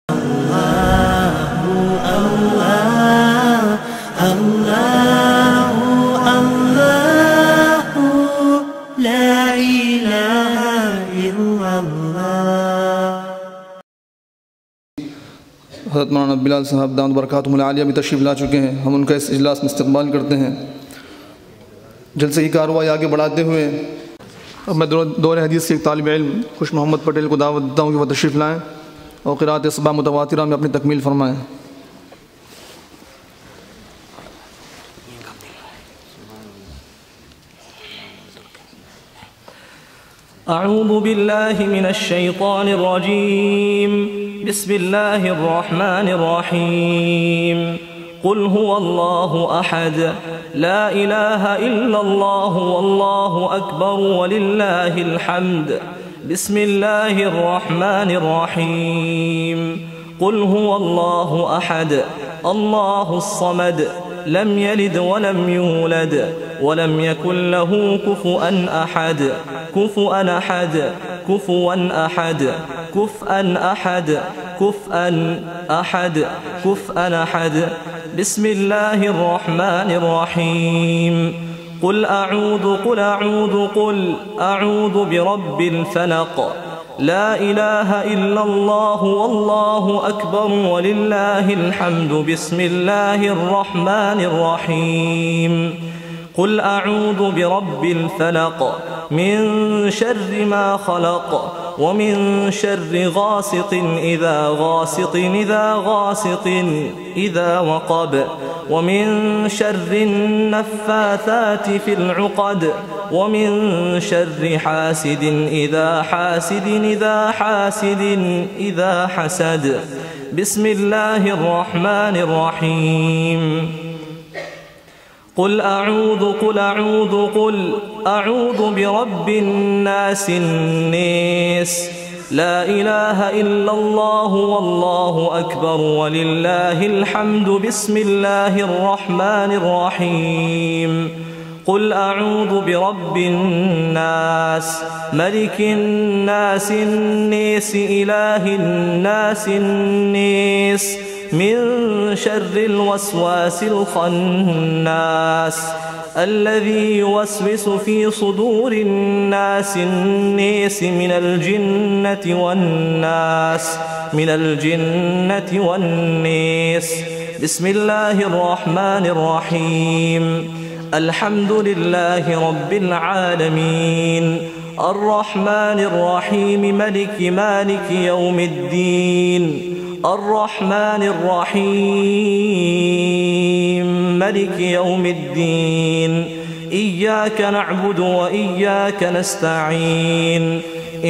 حضرت مولانا بلال صاحب دامت برکاتہم العالیہ بھی تشریف لا چکے ہیں. ہم ان کا اس اجلاس میں استقبال کرتے ہیں. جلسے کی کارروائی آگے بڑھاتے ہوئے اب میں دور حدیث کے ایک طالب علم خوش محمد پٹیل کو دعوت دیتا ہوں کہ وہ تشریف لائیں اور قراءت صبح متواترہ میں اپنی تکمیل فرمائیں. اعوذ باللہ من الشیطان الرجیم. بسم اللہ الرحمن الرحیم. قل هو اللہ احد لا الہ الا اللہ واللہ اکبر وللہ الحمد. بسم اللہ الرحمن الرحیم. قل هو اللہ احد اللہ الصمد لم يلد ولم يولد ولم يكن له كفوا أحد. كفوا أحد كفوا أحد كفوا أحد كفوا أحد كفوا أحد. بسم الله الرحمن الرحيم. قل أعوذ برب الفلق لا إله إلا الله والله أكبر ولله الحمد. بسم الله الرحمن الرحيم. قل أعوذ برب الفلق من شر ما خلق ومن شر غاسق إذا وقب ومن شر النفاثات في العقد ومن شر حاسد إذا حسد. بسم الله الرحمن الرحيم. قل أعوذ برب الناس لا إله إلا الله والله أكبر ولله الحمد. بسم الله الرحمن الرحيم. قل أعوذ برب الناس ملك الناس الناس إله الناس الناس من شر الوسواس الخناس الذي يوسوس في صدور الناس من الجنة والناس. بسم الله الرحمن الرحيم. الحمد لله رب العالمين الرحمن الرحيم مالك يوم الدين. الرحمن الرحيم مالك يوم الدين. إياك نعبد وإياك نستعين.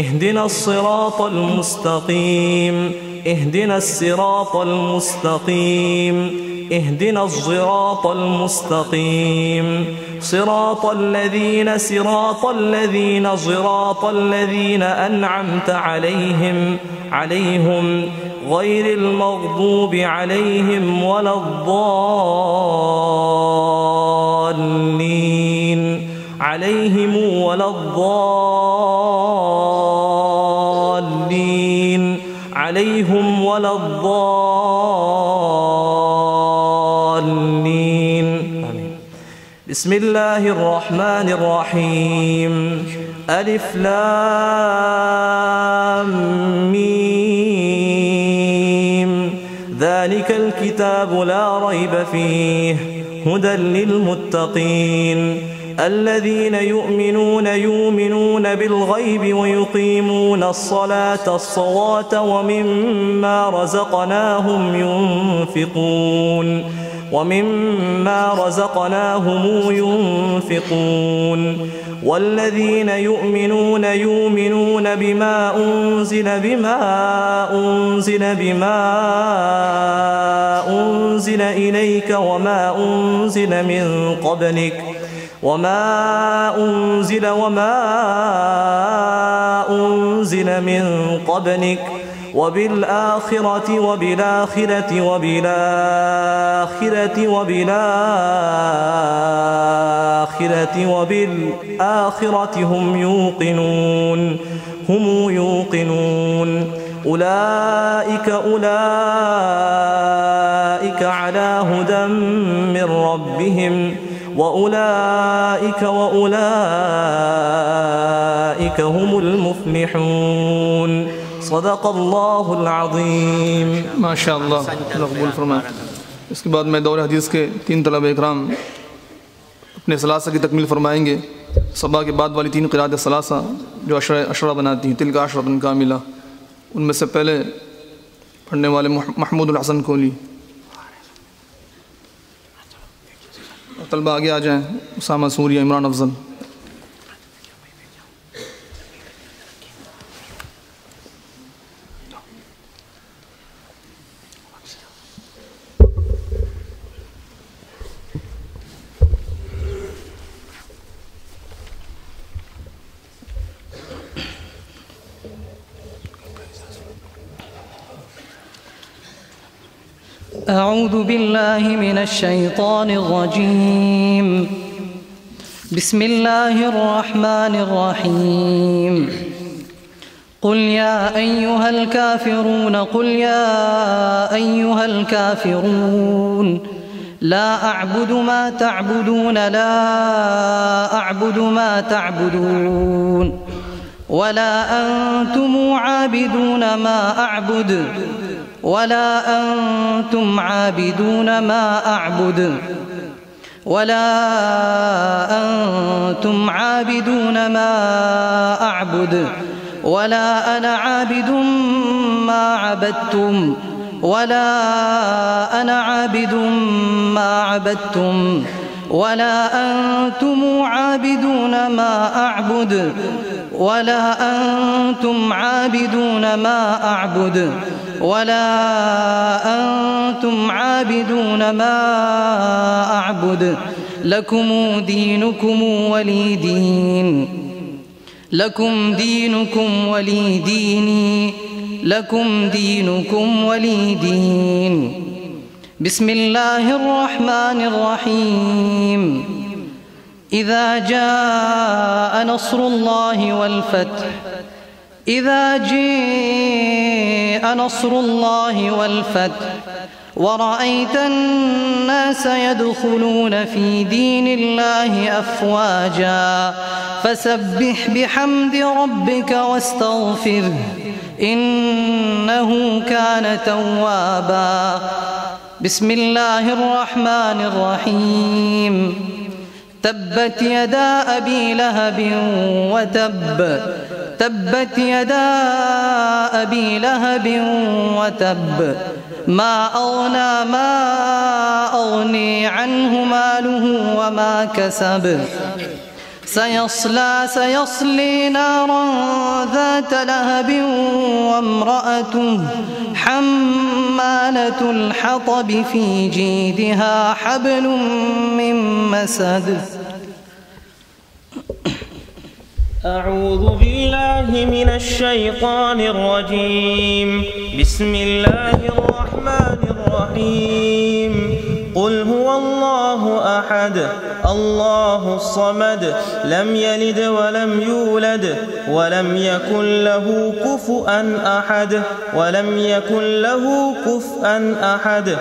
اهدنا الصراط المستقيم. اهدنا الصراط المستقيم. اهدنا الصراط المستقيم. صراط الذين أنعمت عليهم غير المغضوب عليهم ولا الضالين. بسم الله الرحمن الرحيم. ألف لام ميم. ذلك الكتاب لا ريب فيه هدى للمتقين الذين يؤمنون بالغيب ويقيمون الصلاة ومما رزقناهم ينفقون. والذين يؤمنون بما أنزل إليك وما أنزل من قبلك وبالآخرة هم يوقنون. أولئك على هدى من ربهم وأولئك هم المفلحون صدق اللہ العظیم. ماشاء اللہ، اللہ قبول فرمائے. اس کے بعد میں دور حدیث کے 3 طلبہ اکرام اپنے ثلاثہ کی تکمیل فرمائیں گے. صبح کے بعد والی 3 قرات ثلاثہ جو عشرہ بناتی ہیں، تلک عشرۃ کاملہ، ان میں سے پہلے پڑھنے والے محمود الحسن کولی. طلبہ آگے آ جائیں. اسامہ سوریہ، عمران افضل. أعوذ بالله من الشيطان الرجيم. بسم الله الرحمن الرحيم. قل يا أيها الكافرون لا أعبد ما تعبدون ولا أنتم عابدون ما أعبد ولا أنتم عابدون ما أعبد ولا أنتم عابدون ما أعبد ولا أنا عابد ما عبدتم ولا أنا عابد ما عبدتم ولا أنتم عابدون ما أعبد ولا أنتم عابدون ما أعبد ولا أنتم عابدون ما أعبد لكم دينكم ولي دين لكم دينكم ولي ديني لكم دينكم ولي دين. بسم الله الرحمن الرحيم. إذا جاء نصر الله والفتح ورأيت الناس يدخلون في دين الله أفواجا فسبح بحمد ربك واستغفره إنه كان توابا. بسم الله الرحمن الرحيم. تبت يدا أبي لهب وتب تبت يدا أبي لهب وتب ما أغني عنه ماله وما كسب سيصلي نارا ذات لهب وامرأته حمالة الحطب في جيدها حبل من مسد. أعوذ بالله من الشيطان الرجيم. بسم الله الرحمن الرحيم. قل هو الله أحد الله الصمد لم يلد ولم يولد ولم يكن له كفؤا أحد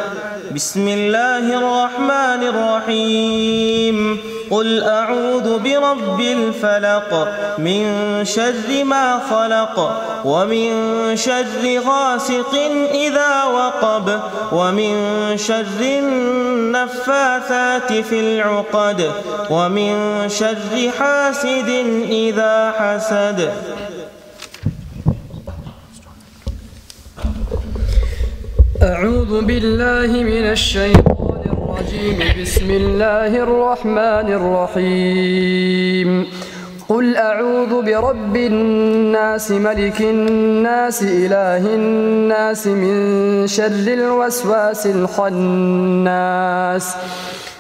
بسم الله الرحمن الرحيم. قل أعوذ برب الفلق من شر ما خلق ومن شر غاسق إذا وقب ومن شر النفاثات في العقد ومن شر حاسد إذا حسد. أعوذ بالله من الشيطان الرجيم. بسم الله الرحمن الرحيم. قل أعوذ برب الناس ملك الناس إله الناس من شر الوسواس الخناس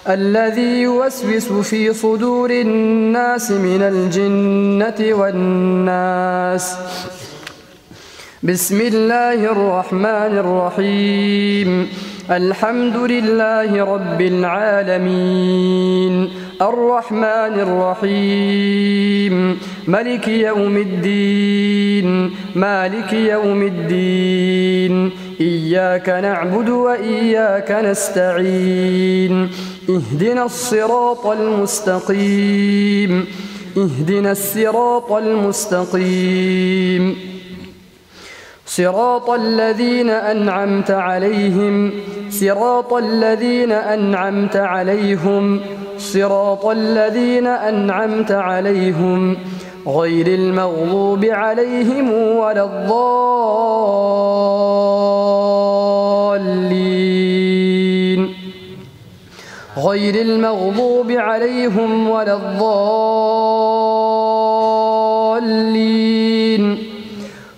الذي يوسوس في صدور الناس من الجنة والناس. بسم الله الرحمن الرحيم. الحمد لله رب العالمين الرحمن الرحيم ملك يوم الدين مالك يوم الدين إياك نعبد وإياك نستعين اهدنا الصراط المستقيم اهدنا الصراط المستقيم صراط الذين أنعمت عليهم صراط الذين أنعمت عليهم صراط الذين أنعمت عليهم غير المغضوب عليهم ولا الضالين غير المغضوب عليهم ولا الضالين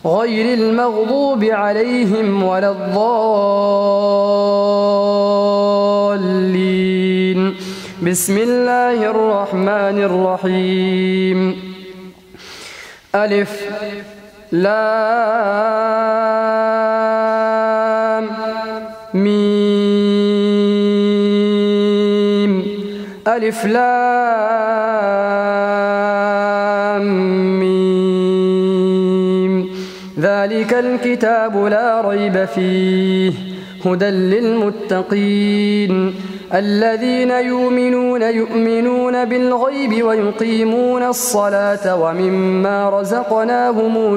غير المغضوب عليهم ولا الضالين بسم الله الرحمن الرحيم ألف لام ميم ألف لام ميم ذلك الكتاب لا ريب فيه هدى للمتقين الذين يؤمنون بالغيب ويقيمون الصلاة ومما رزقناهم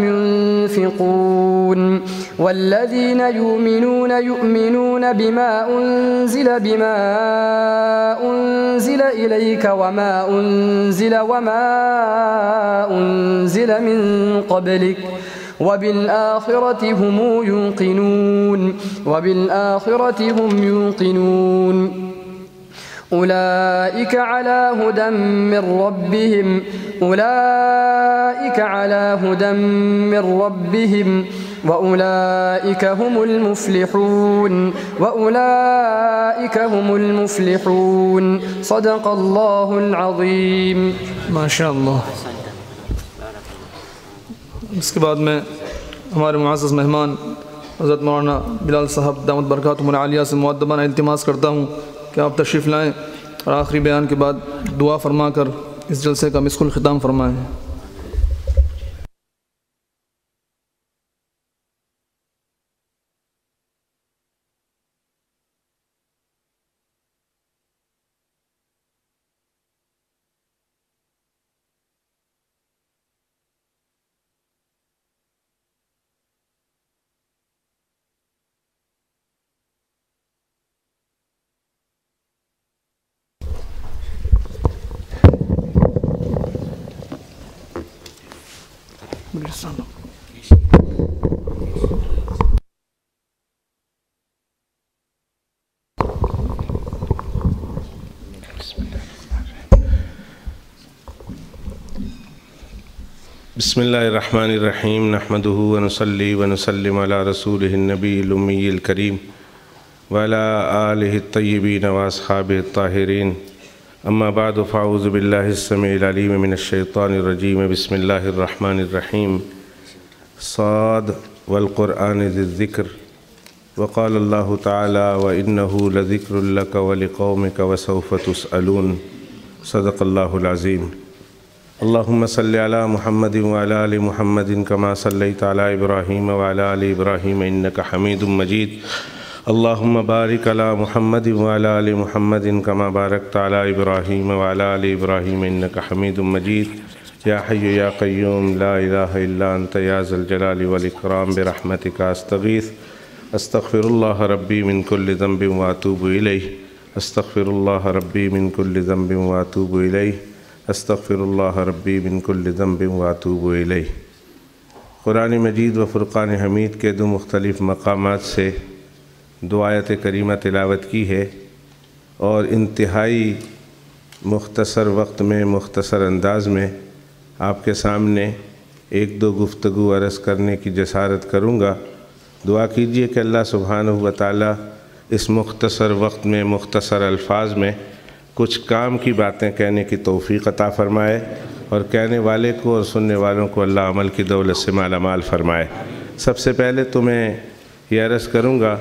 ينفقون والذين يؤمنون بما أنزل إليك وما أنزل من قبلك وبالآخرة هم يوقنون أولئك على هدى من ربهم وأولئك هم المفلحون صدق الله العظيم ما شاء اللہ۔ اس کے بعد میں ہمارے معزز مہمان حضرت مولانا بلال صاحب دامت برکاتہم العالیہ سے مؤدبانہ التماس کرتا ہوں کہ آپ تشریف لائیں اور آخری بیان کے بعد دعا فرما کر اس جلسے کا مسک الختام فرمائیں۔ بسم اللہ الرحمن الرحیم نحمدہ ونصلی ونسلم علی رسولہ النبی الامی الکریم وعلی آلہ الطیبین واصحابہ الطاہرین اما بعد فاعوذ باللہ السمیع العلیم من الشیطان الرجیم بسم اللہ الرحمن الرحیم صاد والقرآن ذی الذکر وقال اللہ تعالی وإنہ لذکر لک ولقومک وسوف تسألون صدق اللہ العظیم۔ اللہم صلی علی محمد وعلی آل محمد کما صلیت علی ابراہیم وعلی آل ابراہیم انک حمید مجید۔ اللہم بارک علی محمد وعلی آل محمد کما بارکت علی ابراہیم وعلی آل ابراہیم انک حمید مجید۔ یا حی یا قیوم لا الہ الا انت یا ذا الجلال والاکرام برحمتک استغیث استغفر اللہ ربی من کل ذنب واتوب الیہ استغفر اللہ ربی من کل ذنب واتوب الیہ استغفر اللہ ربی من کل ذنب واتوب الیہ۔ قرآن مجید و فرقان حمید کے دو مختلف مقامات سے دو آیت کریمہ تلاوت کی ہے اور انتہائی مختصر وقت میں مختصر انداز میں آپ کے سامنے ایک دو گفتگو عرض کرنے کی جسارت کروں گا۔ دعا کیجئے کہ اللہ سبحانہ و تعالی اس مختصر وقت میں مختصر الفاظ میں کچھ کام کی باتیں کہنے کی توفیق عطا فرمائے اور کہنے والے کو اور سننے والوں کو اللہ عمل کی دولت سے مالا مال فرمائے۔ سب سے پہلے تو میں یہ عرض کروں گا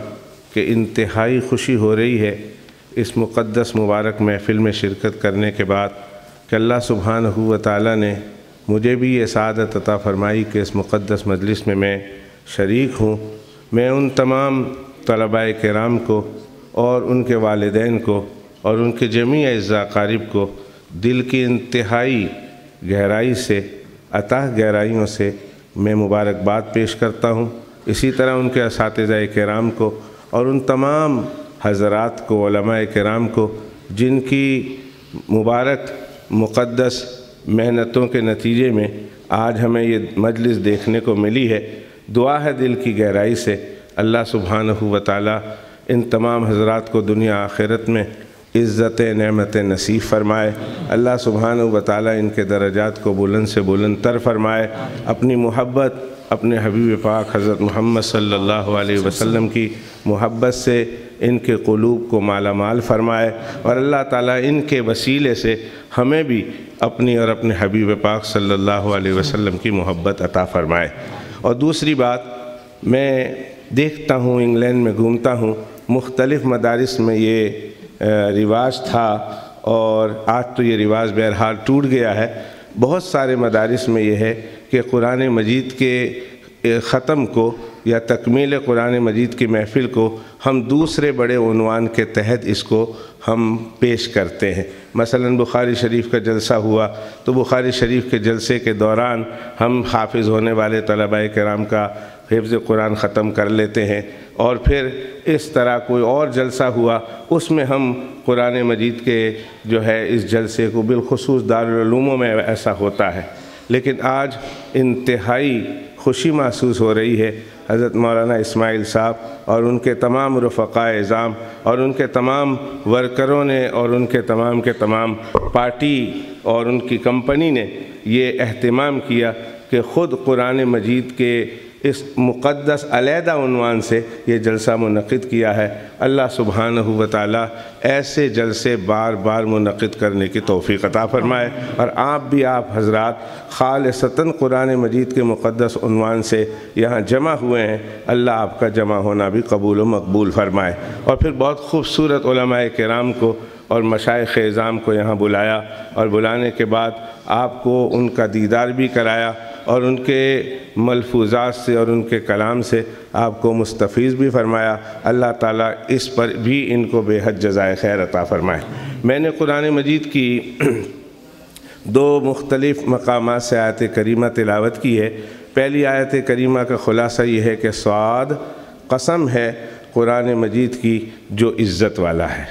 کہ انتہائی خوشی ہو رہی ہے اس مقدس مبارک محفل میں شرکت کرنے کے بعد کہ اللہ سبحانہ و تعالیٰ نے مجھے بھی یہ سعادت عطا فرمائی کہ اس مقدس مجلس میں میں شریک ہوں۔ میں ان تمام طلباء کرام کو اور ان کے والدین کو اور ان کے جمیع اعزاء اقارب کو دل کی انتہائی گہرائی سے، عطا گہرائیوں سے میں مبارکباد پیش کرتا ہوں۔ اسی طرح ان کے اساتذہ کرام کو اور ان تمام حضرات کو، علماء کرام کو، جن کی مبارک مقدس محنتوں کے نتیجے میں آج ہمیں یہ مجلس دیکھنے کو ملی ہے۔ دعا ہے دل کی گہرائی سے اللہ سبحانہ و تعالیٰ ان تمام حضرات کو دنیا آخرت میں عزت نعمت نصیب فرمائے۔ اللہ سبحانہ و تعالیٰ ان کے درجات کو بلند سے بلند تر فرمائے، اپنی محبت اپنے حبیب پاک حضرت محمد صلی اللہ علیہ وسلم کی محبت سے ان کے قلوب کو مالا مال فرمائے، اور اللہ تعالیٰ ان کے وسیلے سے ہمیں بھی اپنی اور اپنے حبیب پاک صلی اللہ علیہ وسلم کی محبت عطا فرمائے۔ اور دوسری بات، میں دیکھتا ہوں انگلینڈ میں گھومتا ہوں، مختلف مدارس میں یہ رواج تھا اور آج تو یہ رواج بہرحال ٹوٹ گیا ہے۔ بہت سارے مدارس میں یہ ہے کہ قرآن مجید کے ختم کو یا تکمیل قرآن مجید کی محفل کو ہم دوسرے بڑے عنوان کے تحت اس کو ہم پیش کرتے ہیں۔ مثلا بخاری شریف کا جلسہ ہوا تو بخاری شریف کے جلسے کے دوران ہم حافظ ہونے والے طلباء کرام کا حفظ قرآن ختم کر لیتے ہیں، اور پھر اس طرح کوئی اور جلسہ ہوا اس میں ہم قرآن مجید کے جو ہے اس جلسے کو، بالخصوص دارالعلوموں میں ایسا ہوتا ہے۔ لیکن آج انتہائی خوشی محسوس ہو رہی ہے حضرت مولانا اسماعیل صاحب اور ان کے تمام رفقائے اعظام اور ان کے تمام ورکروں نے اور ان کے تمام پارٹی اور ان کی کمپنی نے یہ اہتمام کیا کہ خود قرآن مجید کے اس مقدس علیحدہ عنوان سے یہ جلسہ منعقد کیا ہے۔ اللہ سبحانہ و تعالیٰ ایسے جلسے بار بار منعقد کرنے کی توفیق عطا فرمائے، اور آپ حضرات خالصتاً قرآن مجید کے مقدس عنوان سے یہاں جمع ہوئے ہیں، اللہ آپ کا جمع ہونا بھی قبول و مقبول فرمائے۔ اور پھر بہت خوبصورت علماء کرام کو اور مشائخ اعظام کو یہاں بلایا، اور بلانے کے بعد آپ کو ان کا دیدار بھی کرایا، اور ان کے ملفوظات سے اور ان کے کلام سے آپ کو مستفیض بھی فرمایا۔ اللہ تعالیٰ اس پر بھی ان کو بے حد جزائے خیر عطا فرمائے۔ میں نے قرآن مجید کی دو مختلف مقامات سے آیت کریمہ تلاوت کی ہے۔ پہلی آیت کریمہ کا خلاصہ یہ ہے کہ صاد، قسم ہے قرآن مجید کی جو عزت والا ہے۔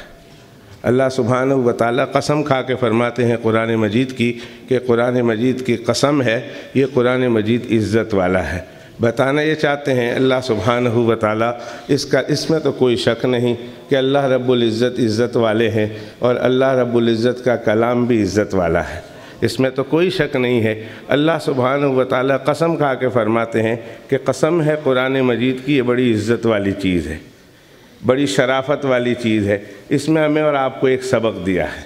اللہ سبحانہ و تعالیٰ قسم کھا کے فرماتے ہیں قرآن مجید کی کہ قرآن مجید کی قسم ہے، یہ قرآن مجید عزت والا ہے۔ بتانا یہ چاہتے ہیں اللہ سبحانہ و تعالیٰ اس میں تو کوئی شک نہیں کہ اللہ رب العزت عزت والے ہیں، اور اللہ رب العزت کا کلام بھی عزت والا ہے، اس میں تو کوئی شک نہیں ہے۔ اللہ سبحانہ و تعالیٰ قسم کھا کے فرماتے ہیں کہ قسم ہے قرآن مجید کی، یہ بڑی عزت والی چیز ہے، بڑی شرافت والی چیز ہے۔ اس میں ہمیں اور آپ کو ایک سبق دیا ہے،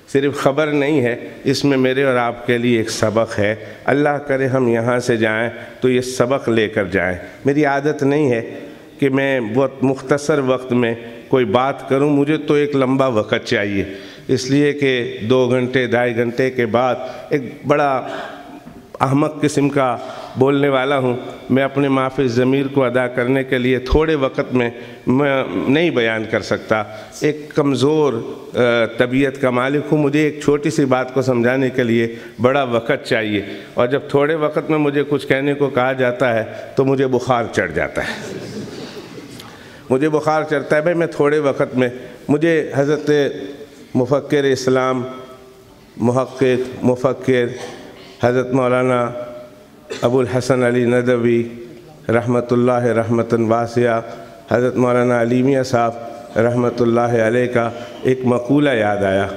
صرف خبر نہیں ہے، اس میں میرے اور آپ کے لیے ایک سبق ہے۔ اللہ کرے ہم یہاں سے جائیں تو یہ سبق لے کر جائیں۔ میری عادت نہیں ہے کہ میں بہت مختصر وقت میں کوئی بات کروں، مجھے تو ایک لمبا وقت چاہیے، اس لیے کہ 2 گھنٹے 2.5 گھنٹے کے بعد ایک بڑا احمق قسم کا بولنے والا ہوں۔ میں اپنے معافی ضمیر کو ادا کرنے کے لیے تھوڑے وقت میں نہیں بیان کر سکتا، ایک کمزور طبیعت کا مالک ہوں، مجھے ایک چھوٹی سی بات کو سمجھانے کے لیے بڑا وقت چاہیے، اور جب تھوڑے وقت میں مجھے کچھ کہنے کو کہا جاتا ہے تو مجھے بخار چڑھ جاتا ہے، مجھے بخار چڑھتا ہے۔ بھائی میں تھوڑے وقت میں، مجھے حضرت مفکر اسلام، محقق، مفکر حضرت مولانا ابو الحسن علی ندوی رحمۃ اللہ رحمتاً واسعہ، حضرت مولانا علی میاں صاحب رحمۃ اللہ علیہ کا ایک مقولہ یاد آیا۔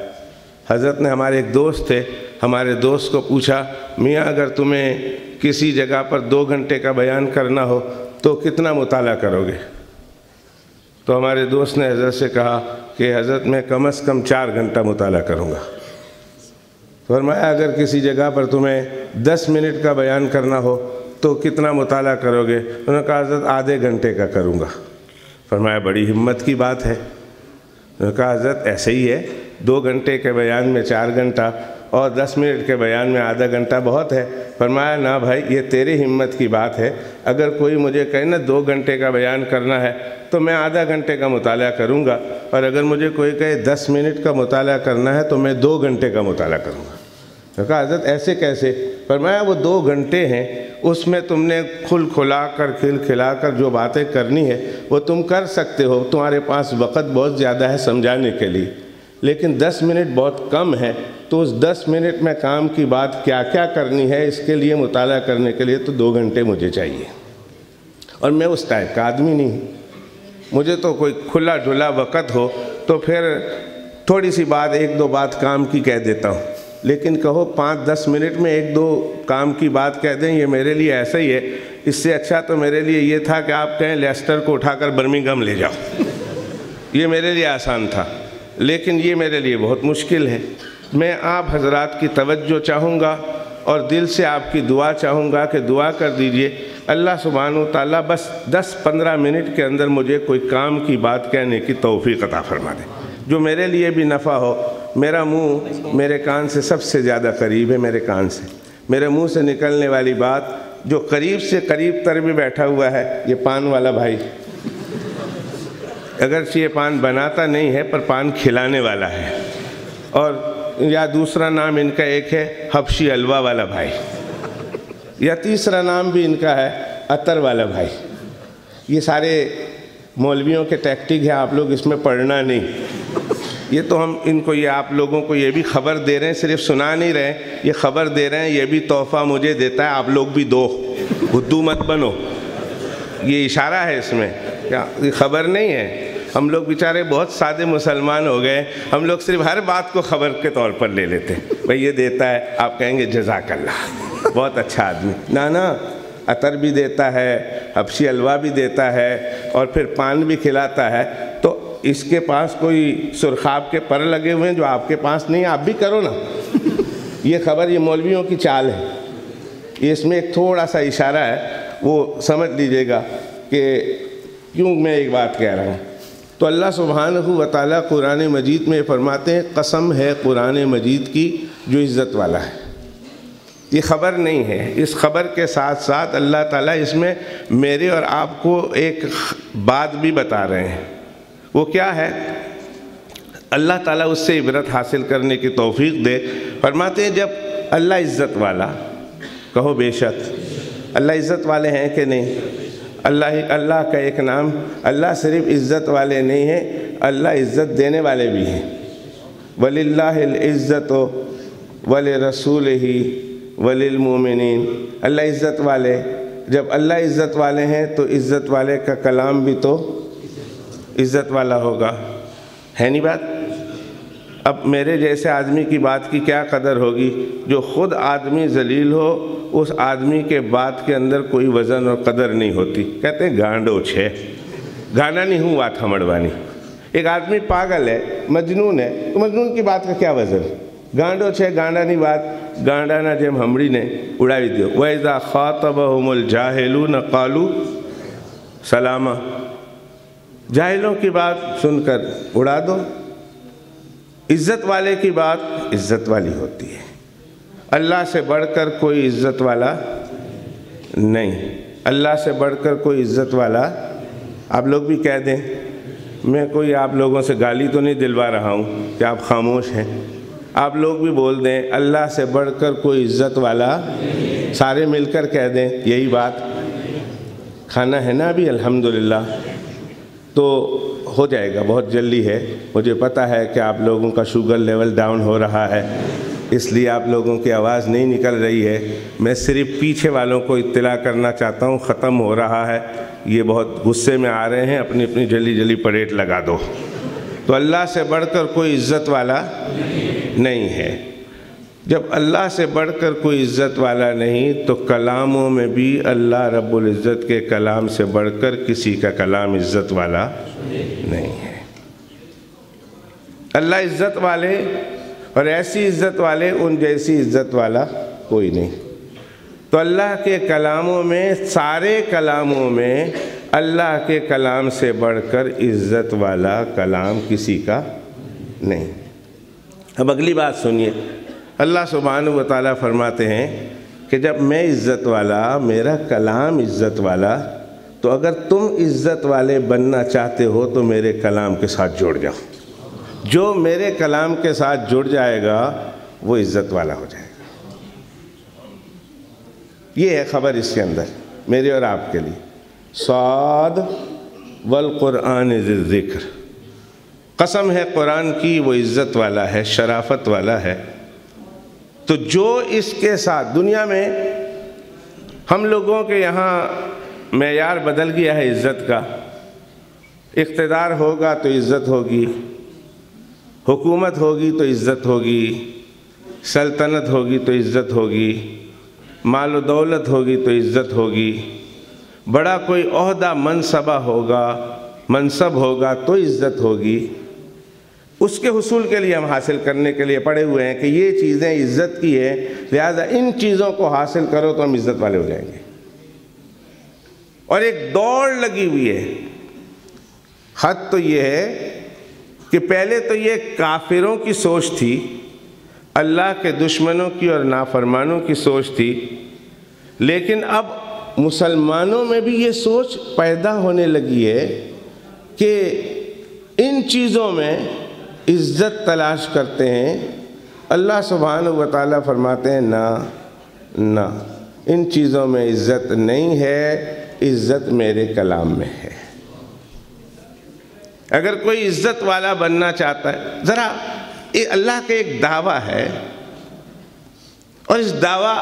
حضرت نے، ہمارے ایک دوست تھے، ہمارے دوست کو پوچھا، میاں اگر تمہیں کسی جگہ پر 2 گھنٹے کا بیان کرنا ہو تو کتنا مطالعہ کرو گے؟ تو ہمارے دوست نے حضرت سے کہا کہ حضرت میں کم از کم 4 گھنٹہ مطالعہ کروں گا۔ فرمایا اگر کسی جگہ پر تمہیں 10 منٹ کا بیان کرنا ہو تو کتنا مطالعہ کرو گے؟ انہوں نے کہا حضرت آدھے گھنٹے کا کروں گا۔ فرمایا بڑی ہمت کی بات ہے۔ میں نے کہا حضرت ایسے ہی ہے، 2 گھنٹے کے بیان میں 4 گھنٹہ اور 10 منٹ کے بیان میں آدھا گھنٹہ بہت ہے۔ فرمایا نہ بھائی، یہ تیری ہمت کی بات ہے، اگر کوئی مجھے کہے نا 2 گھنٹے کا بیان کرنا ہے تو میں آدھا گھنٹے کا مطالعہ کروں گا، اور اگر مجھے کوئی کہے 10 منٹ کا مطالعہ کرنا ہے تو میں 2 گھنٹے کا مطالعہ کروں گا۔ میں کہا حضرت ایسے کیسے؟ فرمایا وہ 2 گھنٹے ہیں، اس میں تم نے کھلا کر جو باتیں کرنی ہے وہ تم کر سکتے ہو، تمہارے پاس وقت بہت زیادہ ہے سمجھانے کے لیے، لیکن 10 منٹ بہت کم ہے، تو اس 10 منٹ میں کام کی بات کیا کیا کرنی ہے اس کے لیے مطالعہ کرنے کے لیے تو 2 گھنٹے مجھے چاہیے، اور میں اس ٹائپ کا آدمی نہیں ہوں۔ مجھے تو کوئی کھلا ڈھلا وقت ہو تو پھر تھوڑی سی بات 1-2 بات کام کی کہہ دیتا ہوں، لیکن کہو 5-10 منٹ میں 1-2 کام کی بات کہہ دیں، یہ میرے لیے ایسا ہی ہے۔ اس سے اچھا تو میرے لیے یہ تھا کہ آپ کہیں لیسٹر کو اٹھا کر برمنگھم لے جاؤ، یہ میرے لیے آسان تھا، لیکن یہ میرے لیے بہت مشکل ہے۔ میں آپ حضرات کی توجہ چاہوں گا اور دل سے آپ کی دعا چاہوں گا کہ دعا کر دیجئے اللہ سبحانہ و تعالیٰ بس 10-15 منٹ کے اندر مجھے کوئی کام کی بات کہنے کی توفیق عطا فرما دے، جو میرے لیے بھی نفع ہو۔ میرا منہ میرے کان سے سب سے زیادہ قریب ہے، میرے کان سے میرے منہ سے نکلنے والی بات جو قریب سے قریب تر بھی بیٹھا ہوا ہے، یہ پان والا بھائی، اگرچہ یہ پان بناتا نہیں ہے پر پان کھلانے والا ہے، اور یا دوسرا نام ان کا ایک ہے حبشی حلوہ والا بھائی، یا تیسرا نام بھی ان کا ہے عطر والا بھائی۔ یہ سارے مولویوں کے ٹیکٹک ہے، آپ لوگ اس میں پڑھنا نہیں، یہ تو ہم ان کو یہ آپ لوگوں کو یہ بھی خبر دے رہے ہیں، صرف سنا نہیں رہے ہیں، یہ خبر دے رہے ہیں، یہ بھی تحفہ مجھے دیتا ہے، آپ لوگ بھی دو، بدھو مت بنو، یہ اشارہ ہے اس میں، یہ خبر نہیں ہے۔ ہم لوگ بیچارے بہت سادے مسلمان ہو گئے، ہم لوگ صرف ہر بات کو خبر کے طور پر لے لیتے ہیں، بھئی یہ دیتا ہے، آپ کہیں گے جزاک اللہ، بہت اچھا آدمی، نا عطر بھی دیتا ہے، حبشی حلوہ بھی دیتا ہے، اور پھر پان بھی کھلاتا ہے، تو اس کے پاس کوئی سرخاب کے پر لگے ہوئے ہیں جو آپ کے پاس نہیں، آپ بھی کرو نا۔ یہ خبر یہ مولویوں کی چال ہے، یہ اس میں ایک تھوڑا سا اشارہ ہے، وہ سمجھ لیجئے گا کہ کیوں میں ایک بات کہہ رہا ہوں۔ تو اللہ سبحانہ و تعالیٰ قرآن مجید میں فرماتے ہیں قسم ہے قرآن مجید کی جو عزت والا ہے، یہ خبر نہیں ہے، اس خبر کے ساتھ ساتھ اللہ تعالیٰ اس میں میرے اور آپ کو ایک بات بھی بتا رہے ہیں، وہ کیا ہے؟ اللہ تعالیٰ اس سے عبرت حاصل کرنے کی توفیق دے۔ فرماتے ہیں جب اللہ عزت والا، کہو بے شک، اللہ عزت والے ہیں کہ نہیں؟ اللہ کا ایک نام، اللہ صرف عزت والے نہیں ہیں، اللہ عزت دینے والے بھی ہیں۔ وَلِلَّهِ الْعِزَّةُ وَلِرَسُولِهِ وَلِلْمُؤْمِنِينَ، اللہ عزت والے، جب اللہ عزت والے ہیں تو عزت والے کا کلام بھی تو عزت والا ہوگا، ہے نہیں بات؟ اب میرے جیسے آدمی کی بات کی کیا قدر ہوگی؟ جو خود آدمی ذلیل ہو، اس آدمی کے بات کے اندر کوئی وزن اور قدر نہیں ہوتی، کہتے ہیں گانڈو چھے، گانا نہیں ہوں وات ہمڑوانی۔ ایک آدمی پاگل ہے، مجنون ہے، تو مجنون کی بات کا کیا وزن؟ گانڈو چھے، گانڈا نہیں بات، گانڈا نہ جم ہمڑی نے اڑائی دیو۔ وَإِذَا خَاطَبَهُمُ الْجَاهِلُونَ قَالُوا سَلَامًا، جاہلوں کی بات سن کر اڑا دو۔ عزت والے کی بات عزت والی ہوتی ہے، اللہ سے بڑھ کر کوئی عزت والا نہیں، اللہ سے بڑھ کر کوئی عزت والا۔ آپ لوگ بھی کہہ دیں، میں کوئی آپ لوگوں سے گالی تو نہیں دلوا رہا ہوں کہ آپ خاموش ہیں، آپ لوگ بھی بول دیں اللہ سے بڑھ کر کوئی عزت والا، سارے مل کر کہہ دیں یہی بات۔ کھانا ہے نا ابھی الحمدللہ، تو ہو جائے گا، بہت جلدی ہے، مجھے پتہ ہے کہ آپ لوگوں کا شوگر لیول ڈاؤن ہو رہا ہے، اس لیے آپ لوگوں کی آواز نہیں نکل رہی ہے، میں صرف پیچھے والوں کو اطلاع کرنا چاہتا ہوں ختم ہو رہا ہے، یہ بہت غصے میں آ رہے ہیں، اپنی اپنی جلدی جلدی پلیٹ لگا دو۔ تو اللہ سے بڑھ کر کوئی عزت والا نہیں ہے۔ جب اللہ سے بڑھ کر کوئی عزت والا نہیں تو کلاموں میں بھی اللہ رب العزت کے کلام سے بڑھ کر کسی کا کلام عزت والا نہیں ہے۔ اللہ عزت والے اور ایسی عزت والے، ان جیسی عزت والا کوئی نہیں۔ تو اللہ کے کلاموں میں، سارے کلاموں میں اللہ کے کلام سے بڑھ کر عزت والا کلام کسی کا نہیں۔ اب اگلی بات سنیے، اللہ سبحانہ و تعالیٰ فرماتے ہیں کہ جب میں عزت والا، میرا کلام عزت والا، تو اگر تم عزت والے بننا چاہتے ہو تو میرے کلام کے ساتھ جڑ جاؤ۔ جو میرے کلام کے ساتھ جڑ جائے گا وہ عزت والا ہو جائے گا۔ یہ ہے خبر اس کے اندر میرے اور آپ کے لیے۔ صاد والقرآن ذی الذکر، قسم ہے قرآن کی، وہ عزت والا ہے، شرافت والا ہے۔ تو جو اس کے ساتھ، دنیا میں ہم لوگوں کے یہاں معیار بدل گیا ہے عزت کا۔ اقتدار ہوگا تو عزت ہوگی، حکومت ہوگی تو عزت ہوگی، سلطنت ہوگی تو عزت ہوگی، مال و دولت ہوگی تو عزت ہوگی، بڑا کوئی عہدہ منصبہ ہوگا، منصب ہوگا تو عزت ہوگی۔ اس کے حصول کے لیے ہم حاصل کرنے کے لیے پڑے ہوئے ہیں کہ یہ چیزیں عزت کی ہے، لہذا ان چیزوں کو حاصل کرو تو ہم عزت والے ہو جائیں گے۔ اور ایک دوڑ لگی ہوئی ہے۔ حد تو یہ ہے کہ پہلے تو یہ کافروں کی سوچ تھی، اللہ کے دشمنوں کی اور نافرمانوں کی سوچ تھی، لیکن اب مسلمانوں میں بھی یہ سوچ پیدا ہونے لگی ہے کہ ان چیزوں میں عزت تلاش کرتے ہیں۔ اللہ سبحانہ و تعالیٰ فرماتے ہیں نہ ان چیزوں میں عزت نہیں ہے، عزت میرے کلام میں ہے۔ اگر کوئی عزت والا بننا چاہتا ہے، ذرا اللہ کا ایک دعویٰ ہے، اور اس دعویٰ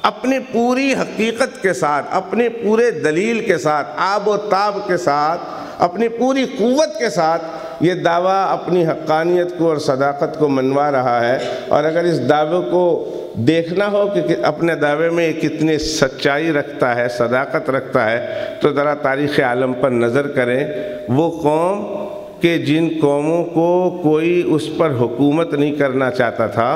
اپنی پوری حقیقت کے ساتھ، اپنے پورے دلیل کے ساتھ، آب و تاب کے ساتھ، اپنی پوری قوت کے ساتھ یہ دعویٰ اپنی حقانیت کو اور صداقت کو منوا رہا ہے۔ اور اگر اس دعوے کو دیکھنا ہو کہ اپنے دعوے میں کتنی سچائی رکھتا ہے، صداقت رکھتا ہے، تو ذرا تاریخ عالم پر نظر کریں۔ وہ قوم کہ جن قوموں کو کوئی اس پر حکومت نہیں کرنا چاہتا تھا،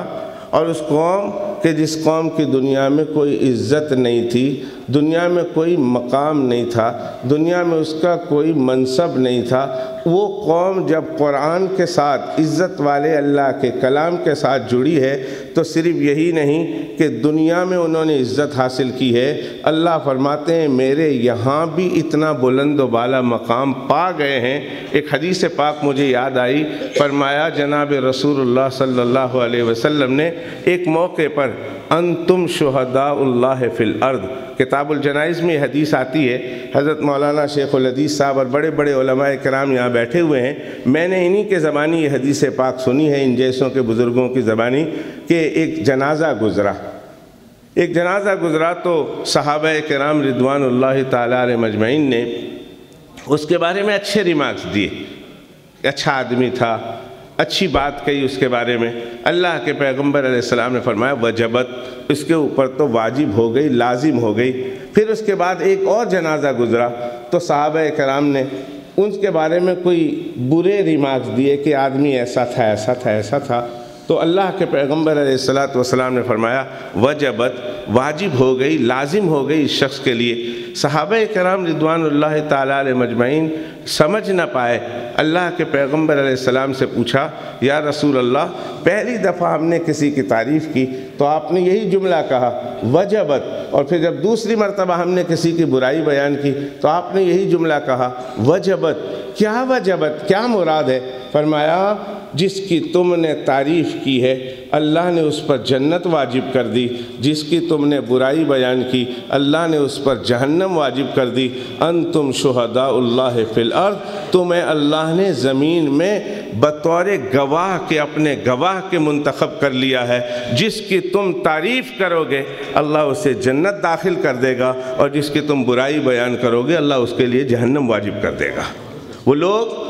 اور اس قوم کہ جس قوم کی دنیا میں کوئی عزت نہیں تھی، دنیا میں کوئی مقام نہیں تھا، دنیا میں اس کا کوئی منصب نہیں تھا، وہ قوم جب قرآن کے ساتھ، عزت والے اللہ کے کلام کے ساتھ جڑی ہے تو صرف یہی نہیں کہ دنیا میں انہوں نے عزت حاصل کی ہے، اللہ فرماتے ہیں میرے یہاں بھی اتنا بلند و بالا مقام پا گئے ہیں۔ ایک حدیث پاک مجھے یاد آئی، فرمایا جناب رسول اللہ صلی اللہ علیہ وسلم نے ایک موقع پر انتم شہداء اللہ فی الارض، کتاب الجنائز میں یہ حدیث آتی ہے، حضرت مولانا شیخ الحدیث صاحب اور بڑے بڑے علماء کرام یہاں بیٹھے ہوئے ہیں، میں نے انہی کے زبانی یہ حدیث پاک سنی ہے، ان جیسوں کے بزرگوں کی زبانی، کہ ایک جنازہ گزرا تو صحابہ کرام رضوان اللہ تعالیٰ علیہ مجمعین نے اس کے بارے میں اچھے ریمارکس دیے، اچھا آدمی تھا، اچھی بات کہی اس کے بارے میں۔ اللہ کے پیغمبر علیہ السلام نے فرمایا وجبت، اس کے اوپر تو واجب ہو گئی، لازم ہو گئی۔ پھر اس کے بعد ایک اور جنازہ گزرا تو صحابہ کرام نے ان کے بارے میں کوئی برے ریمارکس دیے کہ آدمی ایسا تھا، ایسا تھا، ایسا تھا۔ تو اللہ کے پیغمبر علیہ السلام نے فرمایا وجبت، واجب ہو گئی، لازم ہو گئی اس شخص کے لیے۔ صحابہ کرام رضوان اللہ تعالیٰ علیہ مجمعین سمجھ نہ پائے، اللہ کے پیغمبر علیہ السلام سے پوچھا یا رسول اللہ، پہلی دفعہ ہم نے کسی کی تعریف کی تو آپ نے یہی جملہ کہا وجبت، اور پھر جب دوسری مرتبہ ہم نے کسی کی برائی بیان کی تو آپ نے یہی جملہ کہا وجبت۔ کیا وجبت، کیا مراد ہے؟ فرمایا جس کی تم نے تعریف کی ہے اللہ نے اس پر جنت واجب کر دی، جس کی تم نے برائی بیان کی اللہ نے اس پر جہنم واجب کر دی۔ انتم شہداء اللہ فی الارض، تمہیں اللہ نے زمین میں بطور گواہ کے، اپنے گواہ کے منتخب کر لیا ہے۔ جس کی تم تعریف کرو گے اللہ اسے جنت داخل کر دے گا، اور جس کی تم برائی بیان کرو گے اللہ اس کے لیے جہنم واجب کر دے گا۔ وہ لوگ،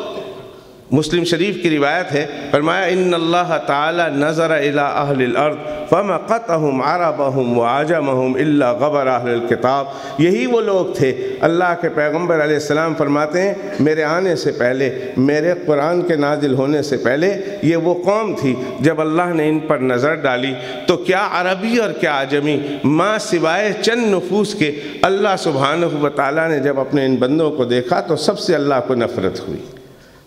مسلم شریف کی روایت ہے، فرمایا ان اللہ تعالی نظر الی اہل الارض فَمَقَتَهُمْ عَرَبَهُمْ وَعَجَمَهُمْ إِلَّا غَبَرَ أَهْلِ الْكِتَابِ۔ یہی وہ لوگ تھے، اللہ کے پیغمبر علیہ السلام فرماتے ہیں میرے آنے سے پہلے، میرے قرآن کے نازل ہونے سے پہلے یہ وہ قوم تھی جب اللہ نے ان پر نظر ڈالی تو کیا عربی اور کیا عجمی، ماں سوائے چند نفوس کے اللہ سبحانہ و تعالیٰ نے جب اپنے ان بندوں کو دیکھا تو سب سے اللہ کو نفرت ہوئی،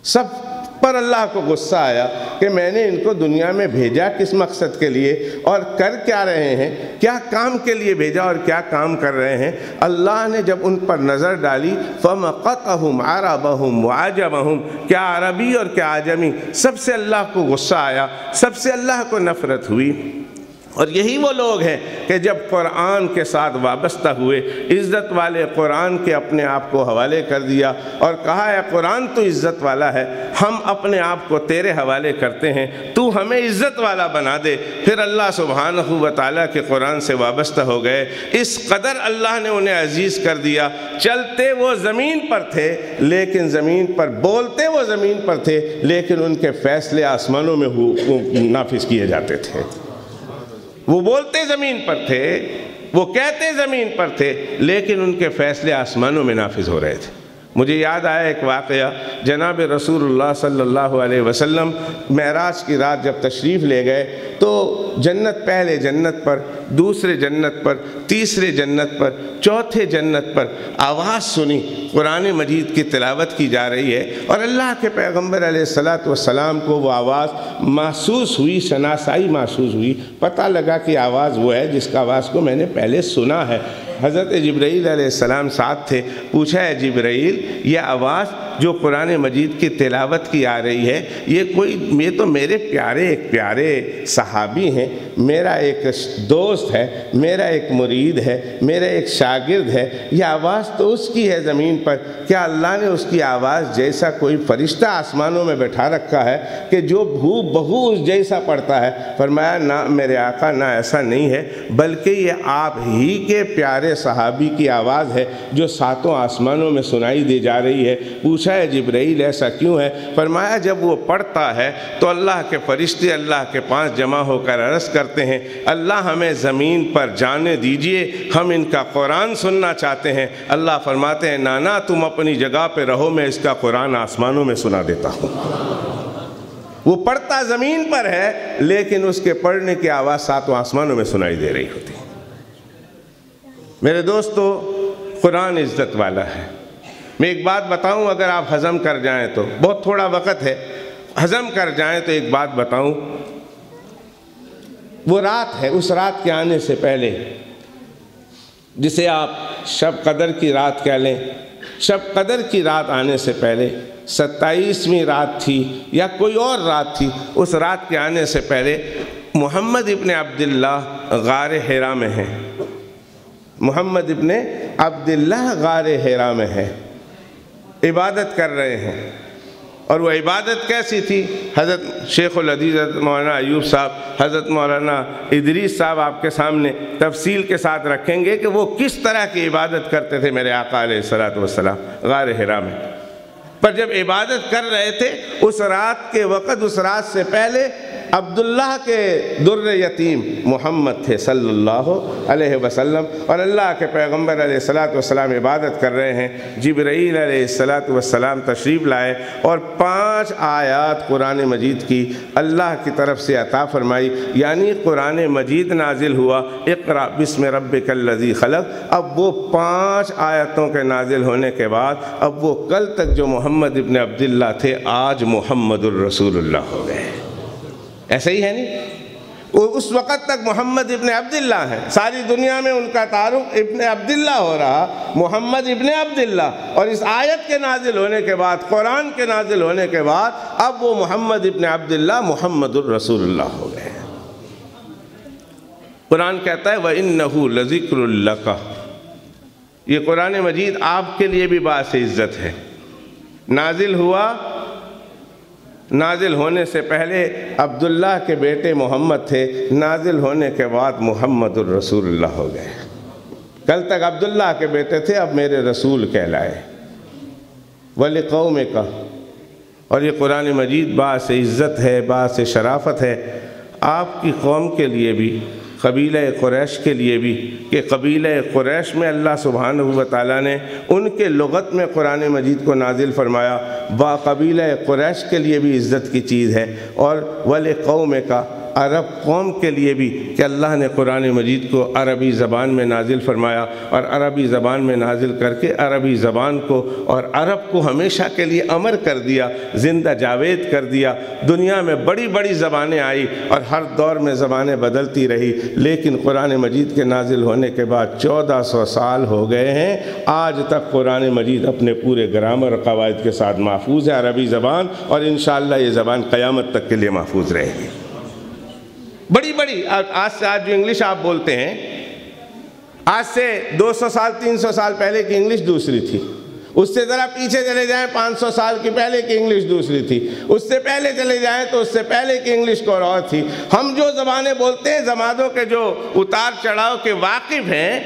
سب پر اللہ کو غصہ آیا کہ میں نے ان کو دنیا میں بھیجا کس مقصد کے لیے اور کر کیا رہے ہیں، کیا کام کے لیے بھیجا اور کیا کام کر رہے ہیں۔ اللہ نے جب ان پر نظر ڈالی فَمَقَتَهُمْ عَرَبَهُمْ وَعَجَمَهُمْ، کیا عربی اور کیا عجمی، سب سے اللہ کو غصہ آیا، سب سے اللہ کو نفرت ہوئی۔ اور یہی وہ لوگ ہیں کہ جب قرآن کے ساتھ وابستہ ہوئے، عزت والے قرآن کے اپنے آپ کو حوالے کر دیا اور کہا ہے قرآن تو عزت والا ہے، ہم اپنے آپ کو تیرے حوالے کرتے ہیں، تو ہمیں عزت والا بنا دے، پھر اللہ سبحانہ و تعالیٰ کے قرآن سے وابستہ ہو گئے۔ اس قدر اللہ نے انہیں عزیز کر دیا، چلتے وہ زمین پر تھے لیکن زمین پر، بولتے وہ زمین پر تھے لیکن ان کے فیصلے آسمانوں میں نافذ کیے جاتے تھے۔ وہ بولتے زمین پر تھے، وہ کہتے زمین پر تھے لیکن ان کے فیصلے آسمانوں میں نافذ ہو رہے تھے۔ مجھے یاد آیا ایک واقعہ، جناب رسول اللہ صلی اللہ علیہ وسلم معراج کی رات جب تشریف لے گئے تو جنت، پہلے جنت پر، دوسرے جنت پر، تیسرے جنت پر، چوتھے جنت پر آواز سنی، قرآن مجید کی تلاوت کی جا رہی ہے اور اللہ کے پیغمبر علیہ السلام کو وہ آواز محسوس ہوئی، شناسائی محسوس ہوئی، پتہ لگا کہ آواز وہ ہے جس کا آواز کو میں نے پہلے سنا ہے۔ حضرت جبرائیل علیہ السلام ساتھ تھے، پوچھا ہے جبرائیل یہ آواز جو قرآن مجید کی تلاوت کی آ رہی ہے یہ تو میرے پیارے صحابی ہیں، میرا ایک دوست ہے، میرا ایک مرید ہے، میرا ایک شاگرد ہے، یہ آواز تو اس کی ہے زمین پر، کیا اللہ نے اس کی آواز جیسا کوئی فرشتہ آسمانوں میں بٹھا رکھا ہے کہ جو بہو اس جیسا پڑھتا ہے؟ فرمایا نہ میرے آقا، نہ ایسا نہیں ہے، بلکہ یہ آپ ہی کے پیارے صحابی کی آواز ہے جو ساتوں آسمانوں میں سنائی دی جا رہی ہے۔ پوچھا ہے جبرائیل ایسا کیوں ہے؟ فرمایا جب وہ پڑھتا ہے تو اللہ کے فرشتے اللہ کے پاس جمع ہو کر عرض کرتے ہیں اللہ ہمیں زمین پر جانے دیجئے، ہم ان کا قرآن سننا چاہتے ہیں۔ اللہ فرماتے ہیں نانا تم اپنی جگہ پہ رہو، میں اس کا قرآن آسمانوں میں سنا دیتا ہوں۔ وہ پڑھتا زمین پر ہے لیکن اس کے پڑھنے کی آواز ساتوں آسمانوں میں سنائی دے رہی ہوتی ہے۔ میرے دوستو، قرآن عزت والا ہے۔ میں ایک بات بتاؤں، اگر آپ ہضم کر جائیں تو، بہت تھوڑا وقت ہے، ہضم کر جائیں تو ایک بات بتاؤں، وہ رات ہے، اس رات کے آنے سے پہلے جسے آپ شب قدر کی رات کہہ لیں، شب قدر کی رات آنے سے پہلے 27ویں رات تھی یا کوئی اور رات تھی، اس رات کے آنے سے پہلے محمد ابن عبداللہ غار حرا میں ہیں، محمد ابن عبداللہ غار حرا میں ہیں، عبادت کر رہے ہیں۔ اور وہ عبادت کیسی تھی؟ حضرت شیخ الحدیث حضرت مولانا ایوب صاحب، حضرت مولانا ادریس صاحب آپ کے سامنے تفصیل کے ساتھ رکھیں گے کہ وہ کس طرح کی عبادت کرتے تھے میرے آقا علیہ السلام غار حرا میں۔ پر جب عبادت کر رہے تھے اس رات کے وقت، اس رات سے پہلے عبداللہ کے در یتیم محمد تھے صلی اللہ علیہ وسلم، اور اللہ کے پیغمبر علیہ السلام عبادت کر رہے ہیں۔ جبرائیل علیہ السلام تشریف لائے اور 5 آیات قرآن مجید کی اللہ کی طرف سے عطا فرمائی، یعنی قرآن مجید نازل ہوا، اقرأ بسم ربک الذی خلق۔ اب وہ 5 آیتوں کے نازل ہونے کے بعد اب وہ کل تک جو محمد ابن عبداللہ تھے آج محمد الرسول اللہ ہو گئے۔ ایسا ہی ہے نہیں؟ اس وقت تک محمد ابن عبداللہ ہیں، ساری دنیا میں ان کا تعارف ابن عبداللہ ہو رہا، محمد ابن عبداللہ، اور اس آیت کے نازل ہونے کے بعد، قرآن کے نازل ہونے کے بعد اب وہ محمد ابن عبداللہ محمد الرسول اللہ ہو گئے۔ قرآن کہتا ہے وَإِنَّهُ لَذِكْرٌ لَكَ، یہ قرآن مجید آپ کے لیے بھی باعث عزت ہے۔ نازل ہوا، نازل ہونے سے پہلے عبداللہ کے بیٹے محمد تھے، نازل ہونے کے بعد محمد الرسول اللہ ہو گئے۔ کل تک عبداللہ کے بیٹے تھے، اب میرے رسول کہلائے۔ وَلِقَوْمِكَ، اور یہ قرآن مجید باعث عزت ہے، باعث شرافت ہے آپ کی قوم کے لیے بھی۔ قبیلہ قریش کے لیے بھی کہ قبیلہ قریش میں اللہ سبحانہ و تعالیٰ نے ان کے لغت میں قرآن مجید کو نازل فرمایا، با قبیلہ قریش کے لیے بھی عزت کی چیز ہے، اور ولقوم کا عرب قوم کے لیے بھی کہ اللہ نے قرآن مجید کو عربی زبان میں نازل فرمایا، اور عربی زبان میں نازل کر کے عربی زبان کو اور عرب کو ہمیشہ کے لیے امر کر دیا، زندہ جاوید کر دیا۔ دنیا میں بڑی بڑی زبانیں آئی اور ہر دور میں زبانیں بدلتی رہی، لیکن قرآن مجید کے نازل ہونے کے بعد 1400 سال ہو گئے ہیں، آج تک قرآن مجید اپنے پورے گرامر اور قواعد کے ساتھ محفوظ ہے عربی زبان، اور انشاءاللہ یہ زبان قیامت تک کے لیے محفوظ رہے گی۔ بڑی بڑی آج جو انگلش آپ بولتے ہیں، آج سے 200 سال 300 سال پہلے کی انگلش دوسری تھی، اس سے ذرا پیچھے چلے جائیں 500 سال کی پہلے کی انگلش دوسری تھی، اس سے پہلے چلے جائیں تو اس سے پہلے کی انگلش کو اور تھی۔ ہم جو زبانیں بولتے ہیں، زمانوں کے جو اتار چڑھاؤ کے واقف ہیں،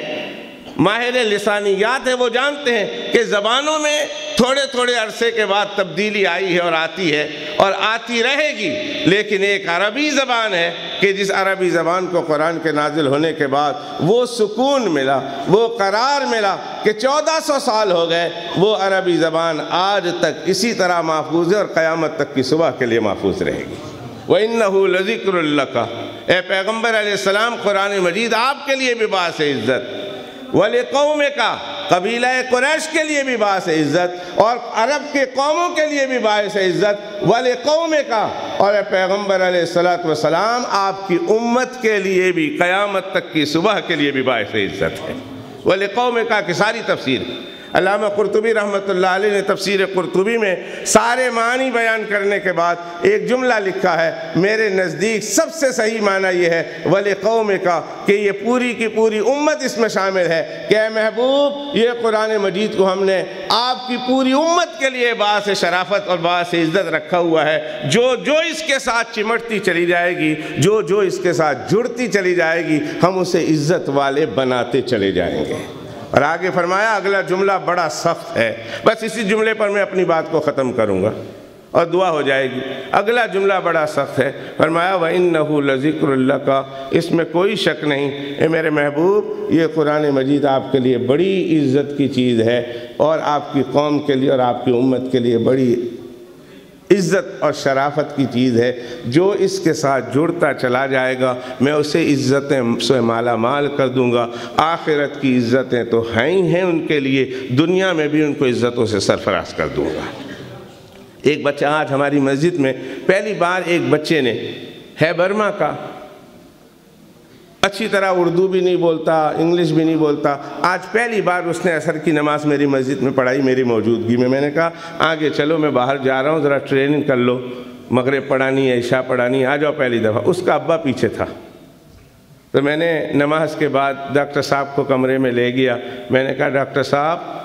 ماہر لسانیات ہیں، وہ جانتے ہیں کہ زبانوں میں تھوڑے تھوڑے عرصے کے بعد تبدیلی آئی ہے اور آتی ہے اور آتی رہے گی، لیکن ایک عربی زبان ہے کہ جس عربی زبان کو قرآن کے نازل ہونے کے بعد وہ سکون ملا، وہ قرار ملا کہ 1400 سال ہو گئے، وہ عربی زبان آج تک اسی طرح محفوظ ہے اور قیامت تک کی صبح کے لیے محفوظ رہے گی۔ وَإِنَّهُ لَذِكْرٌ لَكَ، اے پیغمبر علیہ السلام، قرآن مجید آپ کے لیے بھی باعث عزت، وَلِقَوْمِكَ، قبیلہ قریش کے لیے بھی باعث عزت اور عرب کے قوموں کے لیے بھی باعث عزت، وَلِقَوْمِكَ، اور اے پیغمبر علیہ السلام آپ کی امت کے لیے بھی قیامت تک کی صبح کے لیے بھی باعث عزت ہے۔ وَلِقَوْمِكَ کی ساری تفسیر علامہ قرطبی رحمۃ اللہ علیہ نے تفسیر قرطبی میں سارے معنی بیان کرنے کے بعد ایک جملہ لکھا ہے، میرے نزدیک سب سے صحیح معنی یہ ہے وَلِقَوْمِكَ، کہ یہ پوری کی پوری امت اس میں شامل ہے کہ اے محبوب، یہ قرآن مجید کو ہم نے آپ کی پوری امت کے لیے باعث شرافت اور باعث عزت رکھا ہوا ہے۔ جو اس کے ساتھ چمٹتی چلی جائے گی، جو اس کے ساتھ جڑتی چلی جائے گی، ہم اسے عزت والے بناتے چلے جائیں گے۔ اور آگے فرمایا، اگلا جملہ بڑا سخت ہے، بس اسی جملے پر میں اپنی بات کو ختم کروں گا اور دعا ہو جائے گی۔ اگلا جملہ بڑا سخت ہے، فرمایا وَإِنَّهُ لَذِكْرٌ لَكَ، اس میں کوئی شک نہیں اے میرے محبوب، یہ قرآن مجید آپ کے لیے بڑی عزت کی چیز ہے اور آپ کی قوم کے لیے اور آپ کی امت کے لیے بڑی عزت اور شرافت کی چیز ہے۔ جو اس کے ساتھ جڑتا چلا جائے گا میں اسے عزتیں سے مالا مال کر دوں گا۔ آخرت کی عزتیں تو ہیں ان کے لیے، دنیا میں بھی ان کو عزتوں سے سرفراز کر دوں گا۔ ایک بچہ آج ہماری مسجد میں پہلی بار، ایک بچے نے ہے برما کا، اچھی طرح اردو بھی نہیں بولتا، انگلش بھی نہیں بولتا، آج پہلی بار اس نے عصر کی نماز میری مسجد میں پڑھائی میری موجودگی میں۔ میں نے کہا آگے چلو، میں باہر جا رہا ہوں، ذرا ٹریننگ کر لو، مغرب پڑھانی ہے، عشاء پڑھانی ہے، آ جاؤ پہلی دفعہ۔ اس کا ابا پیچھے تھا، تو میں نے نماز کے بعد ڈاکٹر صاحب کو کمرے میں لے گیا۔ میں نے کہا ڈاکٹر صاحب،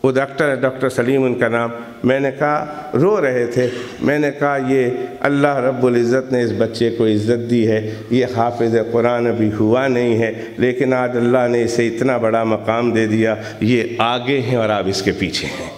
وہ ڈاکٹر ہے، ڈاکٹر سلیم ان کا نام، میں نے کہا رو رہے تھے، میں نے کہا یہ اللہ رب العزت نے اس بچے کو عزت دی ہے، یہ حافظ قرآن ابھی ہوا نہیں ہے، لیکن آج اللہ نے اسے اتنا بڑا مقام دے دیا، یہ آگے ہیں اور آپ اس کے پیچھے ہیں۔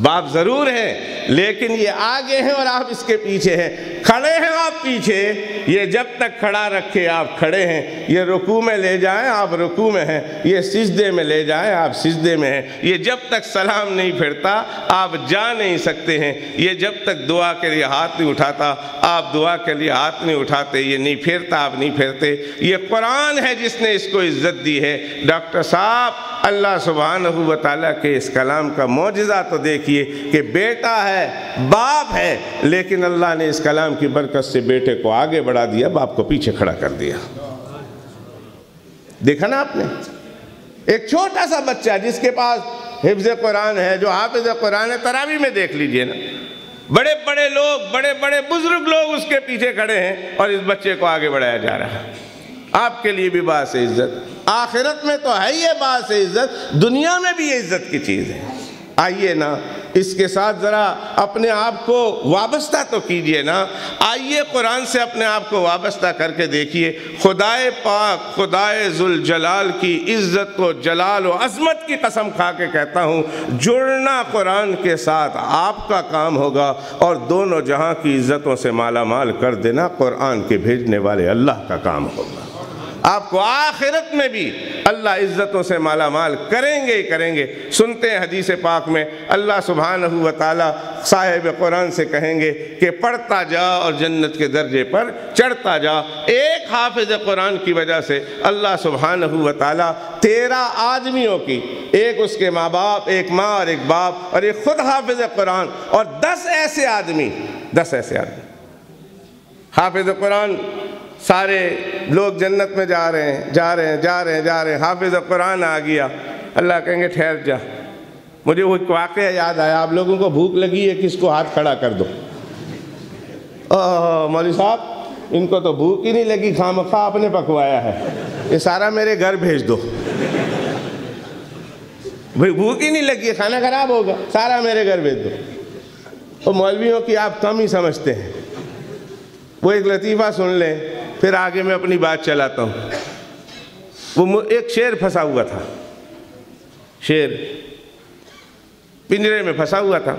باپ ضرور ہیں لیکن یہ آگے ہیں اور آپ اس کے پیچھے ہیں، کھڑے ہیں آپ پیچھے، یہ جب تک کھڑا رکھے آپ کھڑے ہیں، یہ رکوع میں لے جائیں آپ رکوع میں ہیں، یہ سجدے میں لے جائیں آپ سجدے میں ہیں، یہ جب تک سلام نہیں پھرتا آپ جا نہیں سکتے ہیں، یہ جب تک دعا کے لیے ہاتھ نہیں اٹھاتا آپ دعا کے لیے ہاتھ نہیں اٹھاتے، یہ نہیں پھرتا آپ نہیں پھرتے۔ یہ قرآن ہے جس نے اس کو عزت دی ہے۔ ڈاکٹر صاحب، اللہ سبحانہ و تعالیٰ کے اس کلام کا معجزہ تو دیکھیے کہ بیٹا ہے، باپ ہے، لیکن اللہ نے اس کلام کی برکت سے بیٹے کو آگے بڑھا دیا، باپ کو پیچھے کھڑا کر دیا۔ دیکھا نا آپ نے، ایک چھوٹا سا بچہ جس کے پاس حفظ قرآن ہے، جو حافظ قرآن ہے، تراویح میں دیکھ لیجئے نا، بڑے بڑے لوگ، بڑے بڑے بزرگ لوگ اس کے پیچھے کھڑے ہیں اور اس بچے کو آگے بڑھایا جا رہا ہے۔ آپ کے لیے بھی باعث عزت، آخرت میں تو ہے یہ باعث عزت، دنیا میں بھی یہ عزت کی چیز ہے۔ آئیے نا اس کے ساتھ ذرا اپنے آپ کو وابستہ تو کیجئے نا، آئیے قرآن سے اپنے آپ کو وابستہ کر کے دیکھیے۔ خدائے پاک، خدائے ذوالجلال کی عزت و جلال و عظمت کی قسم کھا کے کہتا ہوں، جڑنا قرآن کے ساتھ آپ کا کام ہوگا اور دونوں جہاں کی عزتوں سے مالا مال کر دینا قرآن کے بھیجنے والے اللہ کا کام ہوگا۔ آپ کو آخرت میں بھی اللہ عزتوں سے مالا مال کریں گے ہی کریں گے۔ سنتے ہیں حدیث پاک میں اللہ سبحانہ و تعالیٰ صاحب قرآن سے کہیں گے کہ پڑھتا جا اور جنت کے درجے پر چڑھتا جا۔ ایک حافظ قرآن کی وجہ سے اللہ سبحانہ و تعالیٰ 13 آدمیوں کی، ایک اس کے ماں باپ، ایک ماں اور ایک باپ، اور ایک خود حافظ قرآن، اور 10 ایسے آدمی حافظ قرآن، سارے لوگ جنت میں جا رہے ہیں، حافظ قرآن آ گیا۔ اللہ کہیں گے ٹھہر جا، مجھے وہ واقعہ یاد آیا، آپ لوگوں کو بھوک لگی ہے، کس کو ہاتھ کھڑا کر دو۔ مولوی صاحب ان کو تو بھوک ہی نہیں لگی، خامخواہ آپ نے پکوایا ہے، یہ سارا میرے گھر بھیج دو۔ بھئی بھوک ہی نہیں لگی، کھانا خراب ہوگا، سارا میرے گھر بھیج دو۔ اور مولویوں کی آپ کم ہی سمجھتے ہیں۔ وہ ایک لطیفہ سن لیں، پھر آگے میں اپنی بات چلاتا ہوں۔ وہ ایک شیر پھنسا ہوا تھا، شیر پنجرے میں پھنسا ہوا تھا،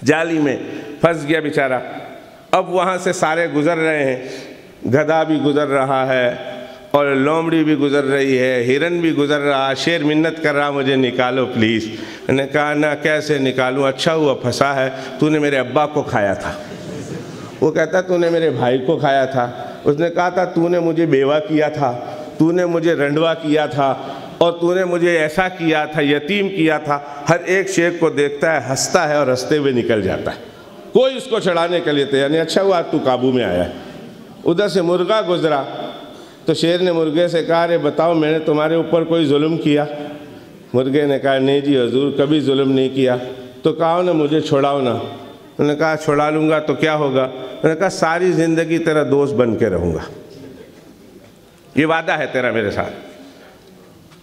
جالی میں پھنس گیا بیچارہ۔ اب وہاں سے سارے گزر رہے ہیں، گدھا بھی گزر رہا ہے اور لومڑی بھی گزر رہی ہے، ہرن بھی گزر رہا، شیر منت کر رہا مجھے نکالو پلیز۔ میں نے کہا نہ کیسے نکالوں، اچھا ہوا پھنسا ہے، تو نے میرے ابا کو کھایا تھا۔ وہ کہتا تو نے میرے بھائی کو کھایا تھا۔ اس نے کہا تھا تو نے مجھے بیوہ کیا تھا، تو نے مجھے رنڈوا کیا تھا، اور تو نے مجھے ایسا کیا تھا، یتیم کیا تھا۔ ہر ایک شیر کو دیکھتا ہے، ہنستا ہے اور ہنستے ہوئے نکل جاتا ہے، کوئی اس کو چھڑانے کے لیے تیار نہیں۔ اچھا ہوا تو قابو میں آیا ہے۔ ادھر سے مرغا گزرا تو شیر نے مرغے سے کہا رے بتاؤ میں نے تمہارے اوپر کوئی ظلم کیا؟ مرغے نے کہا نہیں جی حضور کبھی ظلم نہیں کیا۔ تو کہا نا مجھے چھڑاؤ نا۔ انہوں نے کہا چھڑا لوں گا تو کیا ہوگا؟ انہوں نے کہا ساری زندگی تیرا دوست بن کے رہوں گا، یہ وعدہ ہے تیرا میرے ساتھ،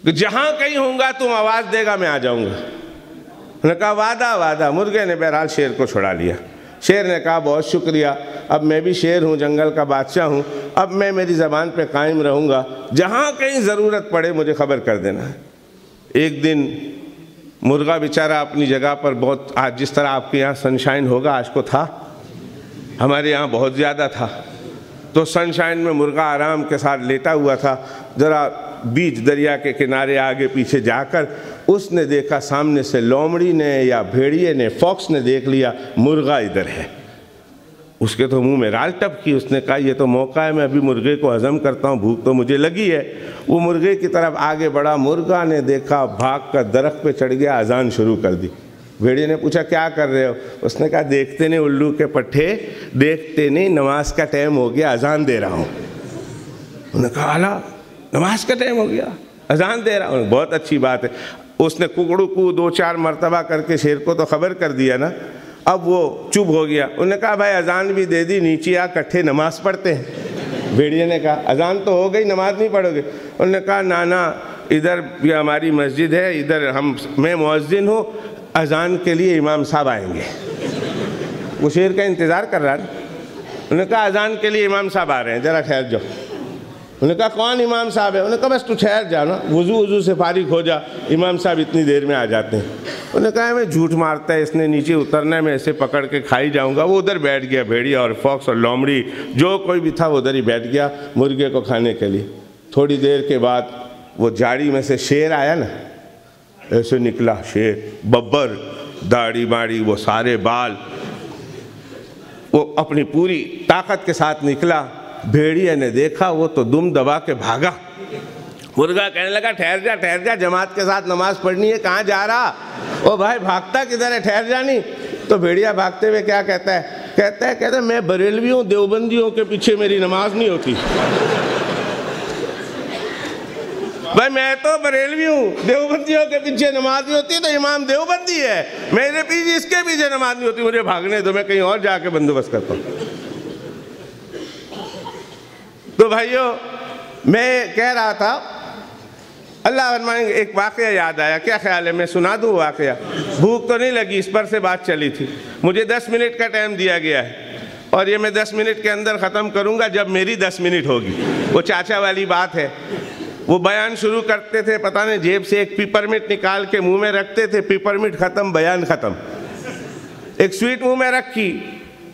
کہ جہاں کہیں ہوں گا تم آواز دے گا میں آ جاؤں گا۔ انہوں نے کہا وعدہ۔ مرغے نے بہرحال شیر کو چھڑا لیا۔ شیر نے کہا بہت شکریہ، اب میں بھی شیر ہوں، جنگل کا بادشاہ ہوں، اب میں میری زبان پہ قائم رہوں گا، جہاں کہیں ضرورت پڑے مجھے خبر کر دینا ہے۔ ایک دن مرغا بیچارہ اپنی جگہ پر بہت، آج جس طرح آپ کے یہاں سنشائن ہوگا آج کو تھا، ہمارے یہاں بہت زیادہ تھا، تو سنشائن میں مرغا آرام کے ساتھ لیٹا ہوا تھا۔ ذرا بیچ دریا کے کنارے آگے پیچھے جا کر اس نے دیکھا سامنے سے لومڑی نے یا بھیڑیے نے، فاکس نے دیکھ لیا مرغا ادھر ہے۔ اس کے تو منہ میں رال ٹپ کی، اس نے کہا یہ تو موقع ہے، میں ابھی مرغے کو ہضم کرتا ہوں، بھوک تو مجھے لگی ہے۔ وہ مرغے کی طرف آگے بڑھا، مرغا نے دیکھا بھاگ کر درخت پہ چڑھ گیا، اذان شروع کر دی۔ بھیڑیے نے پوچھا کیا کر رہے ہو؟ اس نے کہا دیکھتے نہیں الو کے پٹھے، دیکھتے نہیں نماز کا ٹائم ہو گیا، اذان دے رہا ہوں۔ انہوں نے کہا اعلیٰ نماز کا ٹائم ہو گیا، اذان دے رہا ہوں، بہت اچھی بات ہے۔ اس نے ککڑو کو 2-4 مرتبہ کر کے شیر کو تو خبر کر دیا نا، اب وہ چپ ہو گیا۔ انہوں نے کہا بھائی اذان بھی دے دی، نیچے آ کٹھے نماز پڑھتے ہیں۔ بھیڑیے نے کہا اذان تو ہو گئی، نماز نہیں پڑھو گے؟ انہوں نے کہا نا ادھر بھی ہماری مسجد ہے، ادھر میں مؤذن ہوں، اذان کے لیے امام صاحب آئیں گے۔ وہ شیر کا انتظار کر رہا ہے۔ انہوں نے کہا اذان کے لیے امام صاحب آ رہے ہیں، ذرا ٹھہر جاؤ۔ انہوں نے کہا کون امام صاحب ہے؟ انہوں نے کہا بس تو ٹھہر جا نا، وضو سے فارغ ہو جا، امام صاحب اتنی دیر میں آ جاتے ہیں۔ انہوں نے کہا میں جھوٹ مارتا ہے، اس نے نیچے اترنا ہے، میں اسے پکڑ کے کھائی جاؤں گا۔ وہ ادھر بیٹھ گیا، بھیڑیا اور فاکس اور لومڑی جو کوئی بھی تھا وہ ادھر ہی بیٹھ گیا مرغے کو کھانے کے لیے۔ تھوڑی دیر کے بعد وہ جھاڑی میں سے شیر آیا نا، ایسے نکلا شیر، ببر، داڑھی باڑی، وہ سارے بال، وہ اپنی پوری طاقت کے ساتھ نکلا۔ بھیڑیے نے دیکھا وہ تو دم دبا کے بھاگا۔ مرغا کہنے لگا ٹھہر جا، جماعت کے ساتھ نماز پڑھنی ہے، کہاں جا رہا؟ او بھائی بھاگتا کدھر ہے، ٹھہر جا نہیں۔ تو بھیڑیا بھاگتے ہوئے کیا کہتا ہے؟ کہتا ہے میں بریلوی ہوں، دیوبندیوں کے پیچھے میری نماز نہیں ہوتی۔ بھائی میں تو بریلوی ہوں، دیوبندیوں کے پیچھے نماز نہیں ہوتی، تو امام دیوبندی ہے، میرے پیچھے اس کے پیچھے نماز نہیں ہوتی، مجھے بھاگنے دو، میں کہیں اور جا کے بندوبست کرتا ہوں۔ تو بھائیو میں کہہ رہا تھا، اللہ فرمائیں گے، ایک واقعہ یاد آیا، کیا خیال ہے میں سنا دوں واقعہ؟ بھوک تو نہیں لگی، اس پر سے بات چلی تھی۔ مجھے 10 منٹ کا ٹائم دیا گیا ہے، اور یہ میں 10 منٹ کے اندر ختم کروں گا جب میری 10 منٹ ہوگی۔ وہ چاچا والی بات ہے، وہ بیان شروع کرتے تھے، پتہ نہیں جیب سے ایک پیپرمنٹ نکال کے منہ میں رکھتے تھے، پیپرمنٹ ختم، بیان ختم۔ ایک سویٹ منہ میں رکھی،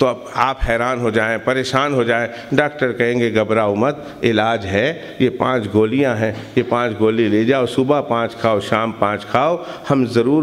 تو اب آپ حیران ہو جائیں، پریشان ہو جائیں، ڈاکٹر کہیں گے گھبراؤ مت، علاج ہے، یہ 5 گولیاں ہیں، یہ 5 گولی لے جاؤ، صبح 5 کھاؤ، شام 5 کھاؤ، ہم ضرور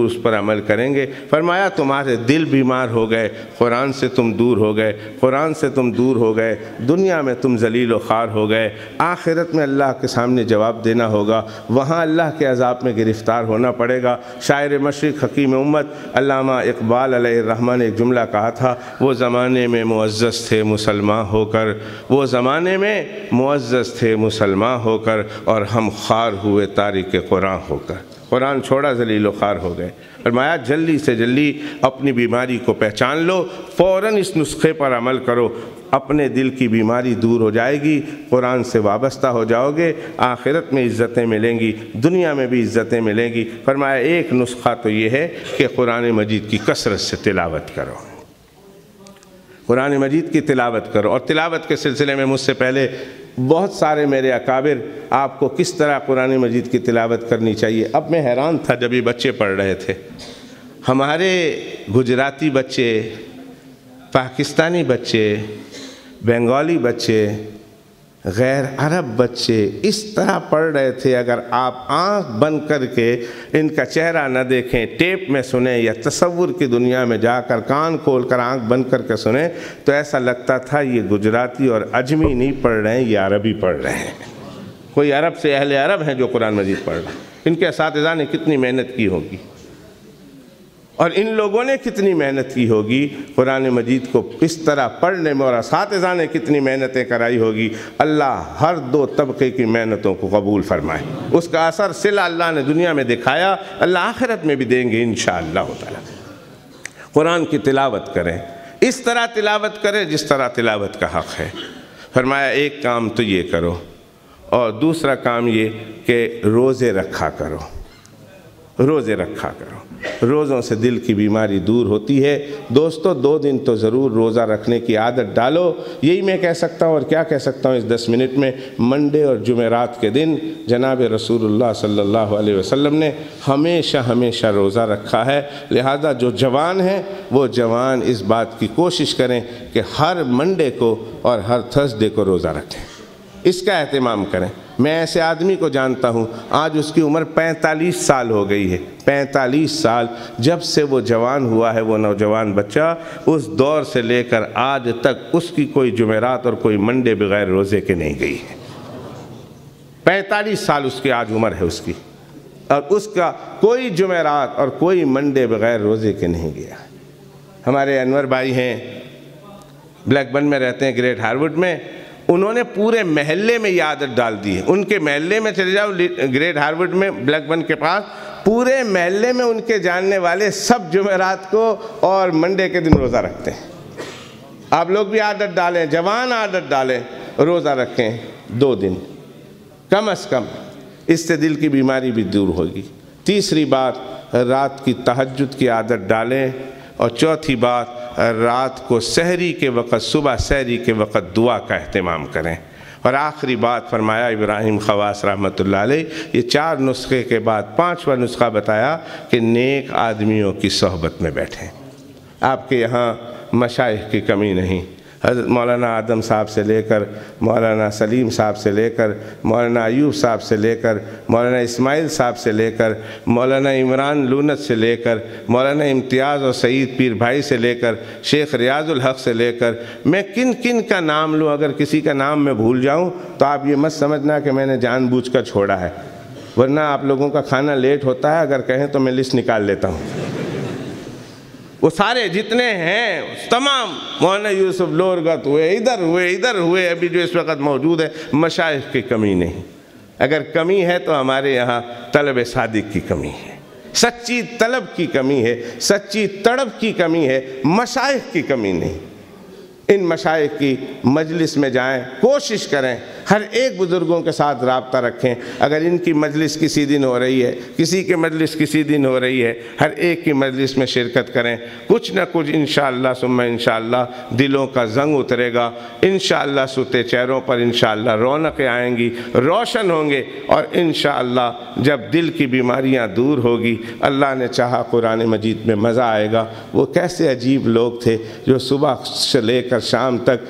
اس پر عمل کریں گے۔ فرمایا تمہارے دل بیمار ہو گئے، قرآن سے تم دور ہو گئے، قرآن سے تم دور ہو گئے، دنیا میں تم ذلیل و خوار ہو گئے، آخرت میں اللہ کے سامنے جواب دینا ہوگا، وہاں اللہ کے عذاب میں گرفتار ہونا پڑے گا۔ شاعر مشرق حکیم امت علامہ اقبال علیہ الرحمن نے ایک جملہ کہا تھا، وہ زمانے میں معزز تھے مسلمان ہو کر، وہ زمانے میں معزز تھے مسلمان ہو کر، اور ہم خوار ہوئے تارک قرآن ہو کر، قرآن چھوڑا ذلیل و خوار ہو گئے۔ فرمایا جلدی سے جلدی اپنی بیماری کو پہچان لو، فوراً اس نسخے پر عمل کرو، اپنے دل کی بیماری دور ہو جائے گی، قرآن سے وابستہ ہو جاؤ گے، آخرت میں عزتیں ملیں گی، دنیا میں بھی عزتیں ملیں گی۔ فرمایا ایک نسخہ تو یہ ہے کہ قرآن مجید کی کثرت سے تلاوت کرو، قرآن مجید کی تلاوت کرو۔ اور تلاوت کے سلسلے میں مجھ سے پہلے بہت سارے میرے اکابر آپ کو کس طرح قرآن مجید کی تلاوت کرنی چاہیے، اب میں حیران تھا جب یہ بچے پڑھ رہے تھے، ہمارے گجراتی بچے، پاکستانی بچے، بنگالی بچے، غیر عرب بچے اس طرح پڑھ رہے تھے، اگر آپ آنکھ بند کر کے ان کا چہرہ نہ دیکھیں، ٹیپ میں سنیں یا تصور کی دنیا میں جا کر کان کھول کر آنکھ بند کر کے سنیں تو ایسا لگتا تھا یہ گجراتی اور اجمی نہیں پڑھ رہے ہیں، یہ عربی پڑھ رہے ہیں، کوئی عرب سے اہل عرب ہیں جو قرآن مجید پڑھ رہے ہیں۔ ان کے اساتذہ نے کتنی محنت کی ہوگی اور ان لوگوں نے کتنی محنت کی ہوگی قرآن مجید کو اس طرح پڑھنے میں، اور اساتذہ نے کتنی محنتیں کرائی ہوگی۔ اللہ ہر 2 طبقے کی محنتوں کو قبول فرمائے، اس کا اثر صلہ اللہ نے دنیا میں دکھایا، اللہ آخرت میں بھی دیں گے انشاءاللہ تعالی۔ قرآن کی تلاوت کریں، اس طرح تلاوت کریں جس طرح تلاوت کا حق ہے۔ فرمایا ایک کام تو یہ کرو، اور دوسرا کام یہ کہ روزے رکھا کرو، روزے رکھا کرو، روزوں سے دل کی بیماری دور ہوتی ہے۔ دوستو 2 دن تو ضرور روزہ رکھنے کی عادت ڈالو، یہی میں کہہ سکتا ہوں، اور کیا کہہ سکتا ہوں اس 10 منٹ میں۔ منڈے اور جمعرات کے دن جناب رسول اللہ صلی اللہ علیہ وسلم نے ہمیشہ روزہ رکھا ہے، لہذا جو جوان ہیں وہ جوان اس بات کی کوشش کریں کہ ہر منڈے کو اور ہر تھرسڈے کو روزہ رکھیں، اس کا اہتمام کریں۔ میں ایسے آدمی کو جانتا ہوں، آج اس کی عمر 45 سال ہو گئی ہے، 45 سال جب سے وہ جوان ہوا ہے، وہ نوجوان بچہ، اس دور سے لے کر آج تک اس کی کوئی جمعرات اور کوئی منڈے بغیر روزے کے نہیں گئی ہے۔ 45 سال اس کی آج عمر ہے اس کی، اور اس کا کوئی جمعرات اور کوئی منڈے بغیر روزے کے نہیں گیا۔ ہمارے انور بھائی ہیں، بلیک بن میں رہتے ہیں، گریٹ ہارورڈ میں، انہوں نے پورے محلے میں یہ عادت ڈال دی ہے۔ ان کے محلے میں چلے جاؤ، گریٹ ہارورڈ میں بلیک بن کے پاس، پورے محلے میں ان کے جاننے والے سب جمعرات کو اور منڈے کے دن روزہ رکھتے ہیں۔ آپ لوگ بھی عادت ڈالیں، جوان عادت ڈالیں، روزہ رکھیں 2 دن کم از کم، اس سے دل کی بیماری بھی دور ہوگی۔ تیسری بات، رات کی تہجد کی عادت ڈالیں، اور چوتھی بات، رات کو سحری کے وقت، صبح سحری کے وقت دعا کا اہتمام کریں۔ اور آخری بات فرمایا ابراہیم خواص رحمۃ اللہ علیہ، یہ 4 نسخے کے بعد 5واں نسخہ بتایا کہ نیک آدمیوں کی صحبت میں بیٹھیں۔ آپ کے یہاں مشائخ کی کمی نہیں، حضرت مولانا آدم صاحب سے لے کر مولانا سلیم صاحب سے لے کر مولانا ایوب صاحب سے لے کر مولانا اسماعیل صاحب سے لے کر مولانا عمران لونت سے لے کر مولانا امتیاز اور سعید پیر بھائی سے لے کر شیخ ریاض الحق سے لے کر، میں کن کن کا نام لوں، اگر کسی کا نام میں بھول جاؤں تو آپ یہ مت سمجھنا کہ میں نے جان بوجھ کر چھوڑا ہے، ورنہ آپ لوگوں کا کھانا لیٹ ہوتا ہے، اگر کہیں تو میں لسٹ نکال لیتا ہوں۔ وہ سارے جتنے ہیں تمام، مولانا یوسف لورگت ہوئے، ادھر ہوئے، ابھی جو اس وقت موجود ہے، مشائخ کی کمی نہیں۔ اگر کمی ہے تو ہمارے یہاں طلب صادق کی کمی ہے، سچی طلب کی کمی ہے، سچی تڑپ کی کمی ہے، مشائخ کی کمی نہیں۔ ان مشائخ کی مجلس میں جائیں، کوشش کریں ہر ایک بزرگوں کے ساتھ رابطہ رکھیں. اگر ان کی مجلس کسی دن ہو رہی ہے, کسی کے مجلس کسی دن ہو رہی ہے, ہر ایک کی مجلس میں شرکت کریں. کچھ نہ کچھ انشاءاللہ ثم انشاءاللہ دلوں کا زنگ اترے گا. انشاءاللہ سوتے چہروں پر انشاءاللہ رونقیں آئیں گی, روشن ہوں گے. اور انشاءاللہ جب دل کی بیماریاں دور ہوگی, اللہ نے چاہا قرآن مجید میں مزہ آئے گا. وہ کیسے عجیب لوگ تھے جو صبح سے لے کر شام تک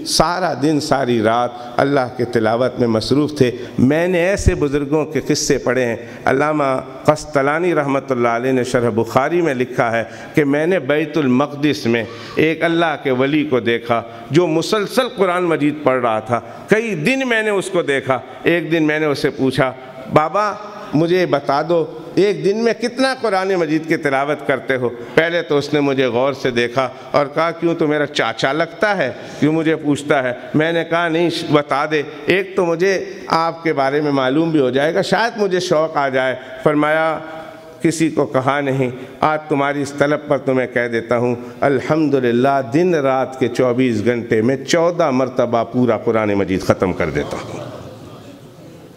سارا دن ساری رات اللہ کے تلاوت میں مصروف تھے. میں نے ایسے بزرگوں کے قصے پڑھے ہیں. علامہ قسطلانی رحمۃ اللہ علیہ نے شرح بخاری میں لکھا ہے کہ میں نے بیت المقدس میں ایک اللہ کے ولی کو دیکھا جو مسلسل قرآن مجید پڑھ رہا تھا. کئی دن میں نے اس کو دیکھا. ایک دن میں نے اسے پوچھا, بابا مجھے بتا دو ایک دن میں کتنا قرآن مجید کی تلاوت کرتے ہو؟ پہلے تو اس نے مجھے غور سے دیکھا اور کہا, کیوں تو میرا چاچا لگتا ہے, کیوں مجھے پوچھتا ہے؟ میں نے کہا نہیں بتا دے, ایک تو مجھے آپ کے بارے میں معلوم بھی ہو جائے گا, شاید مجھے شوق آ جائے. فرمایا کسی کو کہا نہیں, آج تمہاری اس طلب پر تمہیں کہہ دیتا ہوں. الحمدللہ دن رات کے 24 گھنٹے میں 14 مرتبہ پورا قرآن مجید ختم کر دیتا ہوں.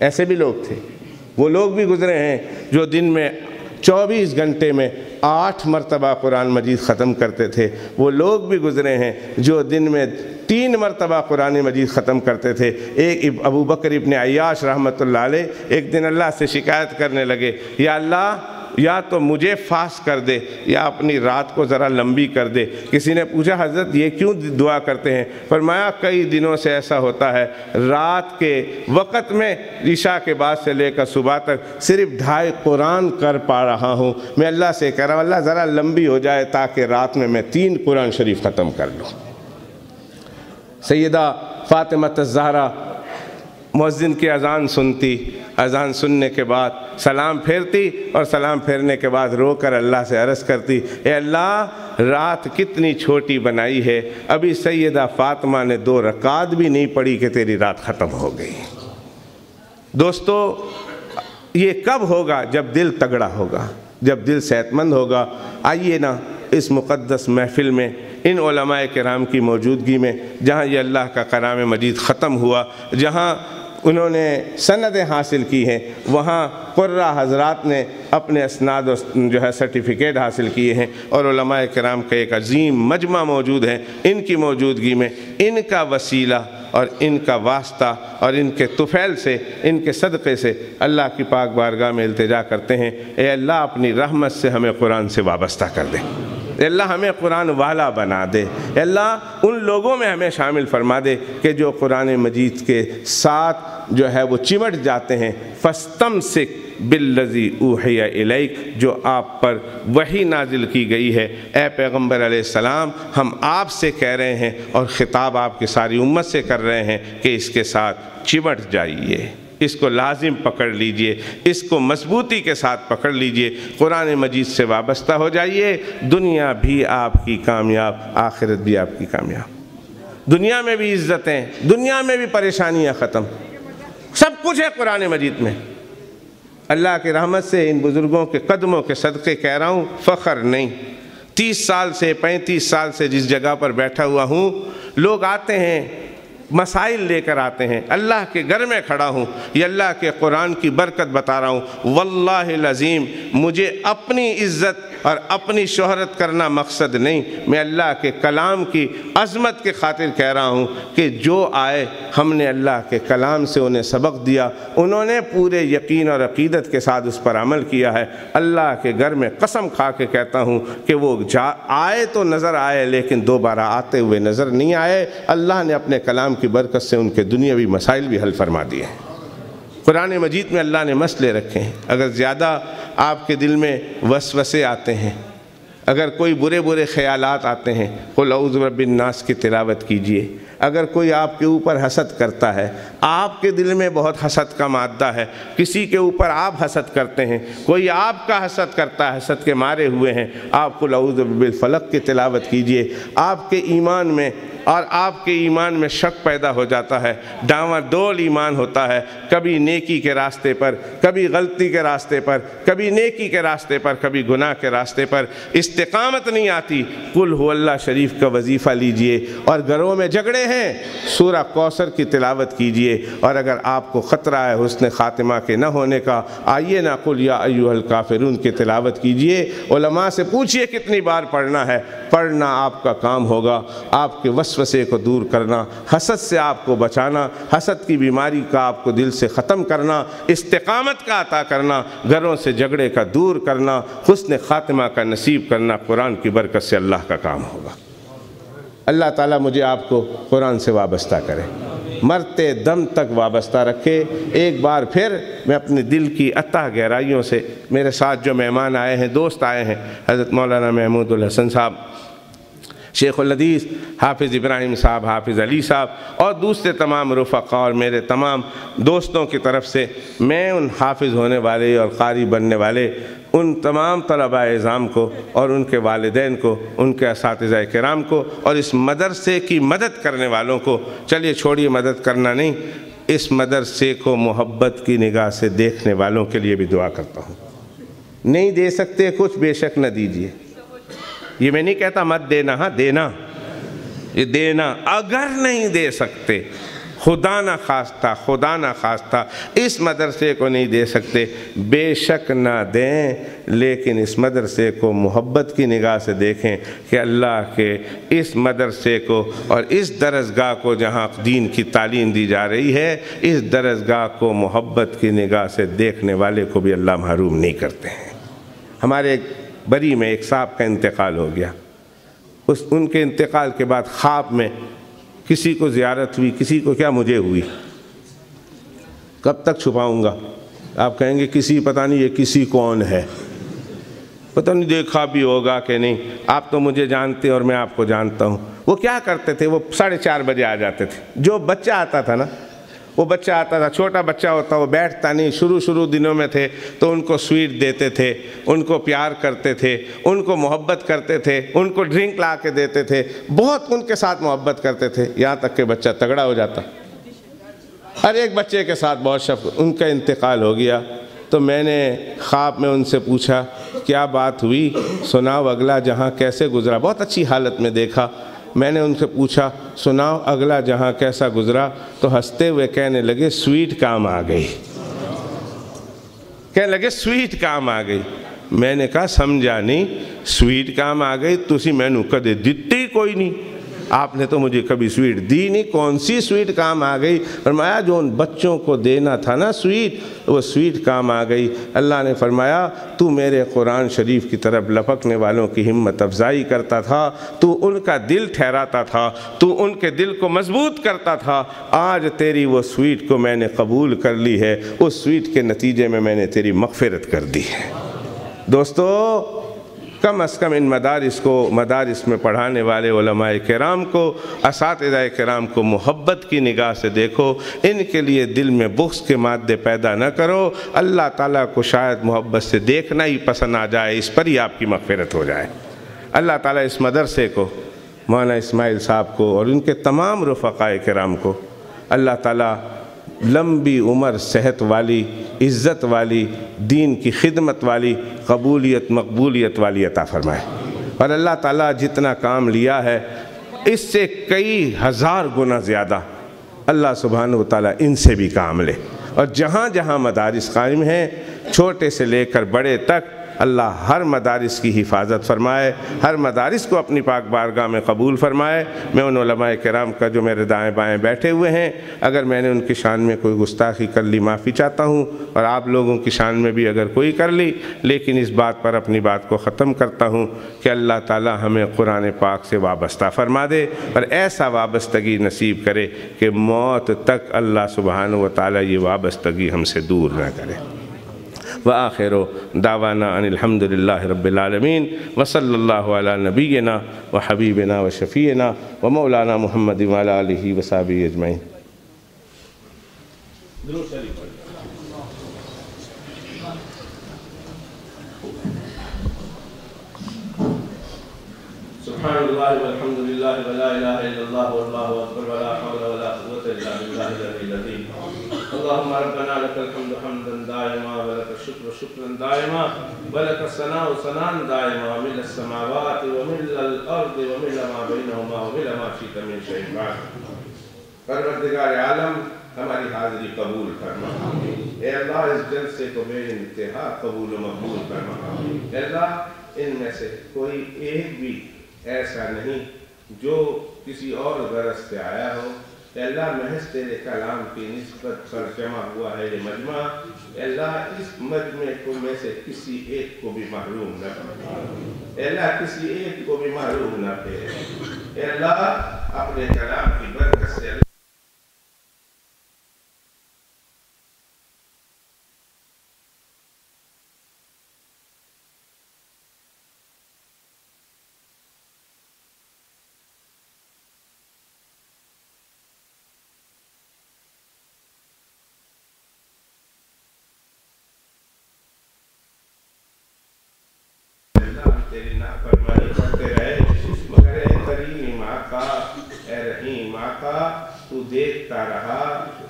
ایسے بھی لوگ تھے. وہ لوگ بھی گزرے ہیں جو دن میں 24 گھنٹے میں 8 مرتبہ قرآن مجید ختم کرتے تھے. وہ لوگ بھی گزرے ہیں جو دن میں 3 مرتبہ قرآن مجید ختم کرتے تھے. ایک ابو بکر ابن عیاش رحمۃ اللہ علیہ ایک دن اللہ سے شکایت کرنے لگے, یا اللہ یا تو مجھے فاس کر دے یا اپنی رات کو ذرا لمبی کر دے. کسی نے پوچھا حضرت یہ کیوں دعا کرتے ہیں؟ فرمایا کئی دنوں سے ایسا ہوتا ہے, رات کے وقت میں عشاء کے بعد سے لے کر صبح تک صرف 2.5 قرآن کر پا رہا ہوں. میں اللہ سے کہہ رہا ہوں اللہ ذرا لمبی ہو جائے تاکہ رات میں 3 قرآن شریف ختم کر لوں. سیدہ فاطمہ الزہرا مؤذن کی اذان سنتی, اذان سننے کے بعد سلام پھیرتی اور سلام پھیرنے کے بعد رو کر اللہ سے عرض کرتی, اے اللہ رات کتنی چھوٹی بنائی ہے, ابھی سیدہ فاطمہ نے 2 رکعت بھی نہیں پڑھی کہ تیری رات ختم ہو گئی. دوستو یہ کب ہوگا؟ جب دل تگڑا ہوگا, جب دل صحت مند ہوگا. آئیے نا اس مقدس محفل میں ان علماء کرام کی موجودگی میں جہاں یہ اللہ کا کلام مجید ختم ہوا, جہاں انہوں نے سندیں حاصل کی ہیں, وہاں قرہ حضرات نے اپنے اسناد جو ہے سرٹیفکیٹ حاصل کیے ہیں, اور علماء کرام کا ایک عظیم مجمع موجود ہے. ان کی موجودگی میں ان کا وسیلہ اور ان کا واسطہ اور ان کے طفیل سے, ان کے صدقے سے اللہ کی پاک بارگاہ میں التجا کرتے ہیں, اے اللہ اپنی رحمت سے ہمیں قرآن سے وابستہ کر دے, اے اللہ ہمیں قرآن والا بنا دے, اے اللہ ان لوگوں میں ہمیں شامل فرما دے کہ جو قرآن مجید کے ساتھ جو ہے وہ چمٹ جاتے ہیں. فاستمسک بالذی اوحی الیک, جو آپ پر وحی نازل کی گئی ہے. اے پیغمبر علیہ السلام ہم آپ سے کہہ رہے ہیں اور خطاب آپ کی ساری امت سے کر رہے ہیں کہ اس کے ساتھ چمٹ جائیے, اس کو لازم پکڑ لیجئے, اس کو مضبوطی کے ساتھ پکڑ لیجئے, قرآن مجید سے وابستہ ہو جائیے. دنیا بھی آپ کی کامیاب, آخرت بھی آپ کی کامیاب. دنیا میں بھی عزتیں, دنیا میں بھی پریشانیاں ختم, سب کچھ ہے قرآن مجید میں. اللہ کی رحمت سے ان بزرگوں کے قدموں کے صدقے کہہ رہا ہوں, فخر نہیں. 30 سال سے 35 سال سے جس جگہ پر بیٹھا ہوا ہوں, لوگ آتے ہیں مسائل لے کر آتے ہیں, اللہ کے گھر میں کھڑا ہوں, یہ اللہ کے قرآن کی برکت بتا رہا ہوں. واللہ العظیم مجھے اپنی عزت اور اپنی شہرت کرنا مقصد نہیں, میں اللہ کے کلام کی عظمت کے خاطر کہہ رہا ہوں کہ جو آئے ہم نے اللہ کے کلام سے انہیں سبق دیا, انہوں نے پورے یقین اور عقیدت کے ساتھ اس پر عمل کیا ہے. اللہ کے گھر میں قسم کھا کے کہتا ہوں کہ وہ آئے تو نظر آئے لیکن دوبارہ آتے ہوئے نظر نہیں آئے. اللہ نے اپنے کلام کی برکت سے ان کے دنیاوی مسائل بھی حل فرما دیے ہیں. قرآن مجید میں اللہ نے مسئلے رکھے ہیں. اگر زیادہ آپ کے دل میں وسوسے آتے ہیں, اگر کوئی برے خیالات آتے ہیں, قل اعوذ برب الناس کی تلاوت کیجئے. اگر کوئی آپ کے اوپر حسد کرتا ہے, آپ کے دل میں بہت حسد کا مادہ ہے, کسی کے اوپر آپ حسد کرتے ہیں, کوئی آپ کا حسد کرتا ہے, حسد کے مارے ہوئے ہیں, آپ قل اعوذ برب الفلق کی تلاوت کیجئے. آپ کے ایمان میں اور آپ کے ایمان میں شک پیدا ہو جاتا ہے، ڈاواں ڈول ایمان ہوتا ہے، کبھی نیکی کے راستے پر، کبھی غلطی کے راستے پر، کبھی نیکی کے راستے پر، کبھی گناہ کے راستے پر استقامت نہیں آتی۔ قل هو اللہ شریف کا وظیفہ لیجئے، اور گھروں میں جھگڑے ہیں سورہ کوثر کی تلاوت کیجئے، اور اگر آپ کو خطرہ ہے حسن خاتمہ کے نہ ہونے کا، آئیے نا قل یا ایھا الکافرون کی تلاوت کیجئے، علماء سے پوچھئے کتنی بار پڑھنا ہے، پڑھنا آپ کا کام ہوگا، آپ کے وسوسے کو دور کرنا، حسد سے آپ کو بچانا، حسد کی بیماری کا آپ کو دل سے ختم کرنا، استقامت کا عطا کرنا، گھروں سے جھگڑے کا دور کرنا، حسن خاتمہ کا نصیب کرنا قرآن کی برکت سے اللہ کا کام ہوگا۔ اللہ تعالیٰ مجھے آپ کو قرآن سے وابستہ کرے، مرتے دم تک وابستہ رکھے۔ ایک بار پھر میں اپنے دل کی اتھاہ گہرائیوں سے، میرے ساتھ جو مہمان آئے ہیں، دوست آئے ہیں، حضرت مولانا محمود الحسن صاحب، شیخ الحدیث حافظ ابراہیم صاحب، حافظ علی صاحب، اور دوسرے تمام رفقا اور میرے تمام دوستوں کی طرف سے میں ان حافظ ہونے والے اور قاری بننے والے ان تمام طلباء اعزام کو اور ان کے والدین کو، ان کے اساتذہ کرام کو، اور اس مدرسے کی مدد کرنے والوں کو، چلیے چھوڑیے مدد کرنا نہیں، اس مدرسے کو محبت کی نگاہ سے دیکھنے والوں کے لیے بھی دعا کرتا ہوں۔ نہیں دے سکتے کچھ، بے شک نہ دیجیے، یہ میں نہیں کہتا مت دینا، ہاں دینا، یہ دینا۔ اگر نہیں دے سکتے، خدا نہ خواستہ اس مدرسے کو نہیں دے سکتے، بے شک نہ دیں، لیکن اس مدرسے کو محبت کی نگاہ سے دیکھیں کہ اللہ کے اس مدرسے کو اور اس درسگاہ کو جہاں دین کی تعلیم دی جا رہی ہے، اس درسگاہ کو محبت کی نگاہ سے دیکھنے والے کو بھی اللہ محروم نہیں کرتے ہیں۔ ہمارے بری میں ایک صاحب کا انتقال ہو گیا، ان کے انتقال کے بعد خواب میں کسی کو زیارت ہوئی، کسی کو کیا مجھے ہوئی، کب تک چھپاؤں گا؟ آپ کہیں گے کسی پتہ نہیں یہ کسی کون ہے، پتہ نہیں دیکھا بھی ہوگا کہ نہیں، آپ تو مجھے جانتے اور میں آپ کو جانتا ہوں۔ وہ کیا کرتے تھے؟ وہ 4:30 بجے آ جاتے تھے۔ جو بچہ آتا تھا نا، وہ بچہ آتا تھا، چھوٹا بچہ ہوتا، وہ بیٹھتا نہیں، شروع دنوں میں تھے تو ان کو سویٹ دیتے تھے، ان کو پیار کرتے تھے، ان کو محبت کرتے تھے، ان کو ڈرنک لا کے دیتے تھے، بہت ان کے ساتھ محبت کرتے تھے، یہاں تک کہ بچہ تگڑا ہو جاتا۔ ہر ایک بچے کے ساتھ بہت شفقت۔ ان کا انتقال ہو گیا تو میں نے خواب میں ان سے پوچھا کیا بات ہوئی، سناؤ اگلا جہاں کیسے گزرا۔ بہت اچھی حالت میں دیکھا، میں نے ان سے پوچھا سناؤ اگلا جہاں کیسا گزرا، تو ہنستے ہوئے کہنے لگے سویٹ کام آ گئی، کہنے لگے سویٹ کام آ گئی۔ میں نے کہا سمجھا نہیں، سویٹ کام آ گئی تسی مینوں کدے دتی کوئی نہیں، آپ نے تو مجھے کبھی سویٹ دی نہیں، کون سی سویٹ کام آ گئی؟ فرمایا جو ان بچوں کو دینا تھا نا سویٹ، وہ سویٹ کام آ گئی۔ اللہ نے فرمایا تو میرے قرآن شریف کی طرف لپکنے والوں کی ہمت افزائی کرتا تھا، تو ان کا دل ٹھہراتا تھا، تو ان کے دل کو مضبوط کرتا تھا، آج تیری وہ سویٹ کو میں نے قبول کر لی ہے، اس سویٹ کے نتیجے میں نے تیری مغفرت کر دی ہے۔ دوستو کم از کم ان مدارس میں پڑھانے والے علماء کرام کو، اساتذہ کرام کو محبت کی نگاہ سے دیکھو، ان کے لیے دل میں بغض کے مادے پیدا نہ کرو۔ اللہ تعالیٰ کو شاید محبت سے دیکھنا ہی پسند آ جائے، اس پر ہی آپ کی مغفرت ہو جائے۔ اللہ تعالیٰ اس مدرسے کو، مولانا اسماعیل صاحب کو اور ان کے تمام رفقاء کرام کو اللہ تعالیٰ لمبی عمر، صحت والی، عزت والی، دین کی خدمت والی، قبولیت مقبولیت والی عطا فرمائے، اور اللہ تعالیٰ جتنا کام لیا ہے اس سے کئی ہزار گنا زیادہ اللہ سبحانہ و تعالیٰ ان سے بھی کام لے، اور جہاں جہاں مدارس قائم ہیں چھوٹے سے لے کر بڑے تک اللہ ہر مدارس کی حفاظت فرمائے، ہر مدارس کو اپنی پاک بارگاہ میں قبول فرمائے۔ میں ان علماء کرام کا جو میرے دائیں بائیں بیٹھے ہوئے ہیں، اگر میں نے ان کی شان میں کوئی گستاخی کر لی معافی چاہتا ہوں، اور آپ لوگوں کی شان میں بھی اگر کوئی کر لی، لیکن اس بات پر اپنی بات کو ختم کرتا ہوں کہ اللہ تعالی ہمیں قرآن پاک سے وابستہ فرما دے، اور ایسا وابستگی نصیب کرے کہ موت تک اللہ سبحانہ و تعالی یہ وابستگی ہم سے دور نہ کرے۔ وآخر دعوانا ان الحمدللہ رب العالمین، وصلی اللہ علی نبینا وحبیبنا وشفیعنا ومولانا محمد وعلی آلہ وصحبہ اجمعین۔ سبحان اللہ والحمد للہ ولا الہ الا اللہ واللہ اکبر ولا حول ولا قوة الا باللہ العلی العظیم اللہم ربنا لک الحمد حمدا دائما ولک الشکر شکرا دائما ولک الثناء ثناء دائما ومن السماوات ومن الارض ومن ما بینہما ومن ما شئت من شیء بعد پروردگار عالم ہماری حاضری قبول فرما اے اللہ اس جلسے کو بے انتہا قبول و مقبول فرما اے اللہ ان میں سے کوئی ایک بھی ایسا نہیں جو کسی اور غرض سے آیا ہو اے اللہ محض تیرے کلام کی نسبت پر جمع ہوا ہے یہ مجمع اے اللہ اس مجمع کو میں سے کسی ایک کو بھی محروم نہ کر اے اللہ کسی ایک کو بھی محروم نہ کر اے اللہ اپنے کلام کی برکت سے تیری نافرمانی کرتے رہے مگر اے کریم آقا اے رحیم آقا تو دیکھتا رہا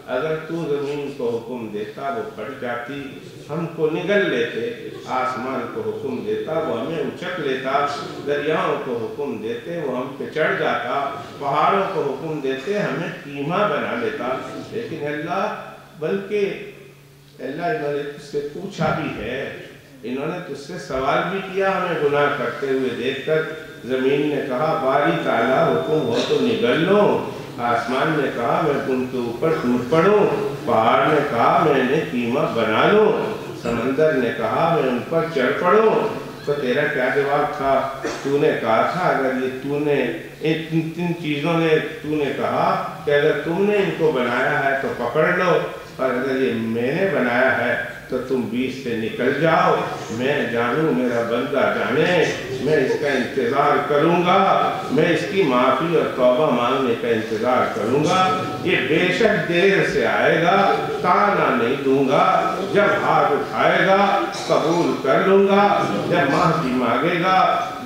اگر تو زمین کو حکم دیتا وہ پھٹ جاتی ہم کو نگل لیتے آسمان کو حکم دیتا وہ ہمیں اچک لیتا دریاؤں کو حکم دیتے وہ ہم پہ چڑھ جاتا پہاڑوں کو حکم دیتے ہمیں کیما بنا لیتا لیکن اللہ بلکہ اللہ انہوں نے تجھ سے پوچھا بھی ہے انہوں نے تجھ سے سوال بھی کیا ہمیں گناہ کرتے ہوئے دیکھ کر زمین نے کہا باری تعالیٰ حکم ہو تو نگل لو آسمان نے کہا میں ان کے اوپر ٹوٹ پڑوں پہاڑ نے کہا میں انہیں کیما بنا لوں سمندر نے کہا میں ان پر چڑھ پڑوں تو تیرا کیا جواب تھا تو نے کہا تھا اگر یہ تو نے ان چیزوں نے تو نے کہا کہ اگر تم نے ان کو بنایا ہے تو پکڑ لو اور اگر یہ میں نے بنایا ہے تو تم بیچ سے نکل جاؤ میں جانوں میرا بندہ جانے میں اس کا انتظار کروں گا میں اس کی معافی اور توبہ مانگنے کا انتظار کروں گا یہ بے شک دیر سے آئے گا تانا نہیں دوں گا جب ہاتھ اٹھائے گا قبول کر لوں گا جب معافی مانگے گا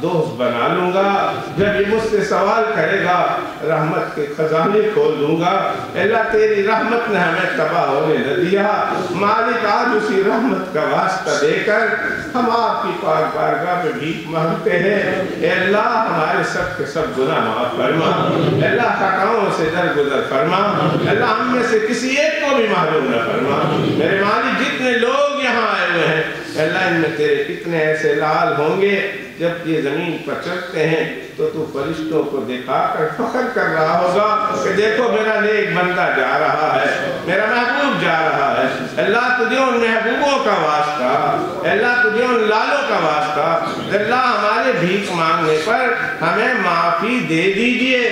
دوست بنا لوں گا جب یہ مجھ سے سوال کرے گا رحمت کے خزانے کھول دوں گا اللہ تیری رحمت نے ہمیں تباہ ہونے نہ دیا مالک آج اسی رحمت کا واسطہ دے کر ہم آپ کی پاک بارگاہ میں بھیک مانگتے ہیں اے اللہ ہمارے سب کے سب گناہ معاف فرما اے اللہ خطاؤں سے درگزر فرما اے اللہ ہم میں سے کسی ایک کو بھی محروم نہ فرما میرے مالک جتنے لوگ یہاں آئے ہوئے ہیں اے اللہ ان میں تیرے کتنے ایسے لال ہوں گے جب یہ زمین پر چلتے ہیں تو فرشتوں کو دکھا کر فخر کر رہا ہوگا کہ دیکھو میرا نیک بندہ جا رہا ہے میرا محبوب جا رہا ہے اللہ تجھے ان محبوبوں کا واسطہ اللہ تجھے ان لالوں کا واسطہ اللہ ہمارے بھیک مانگنے پر ہمیں معافی دے دیجئے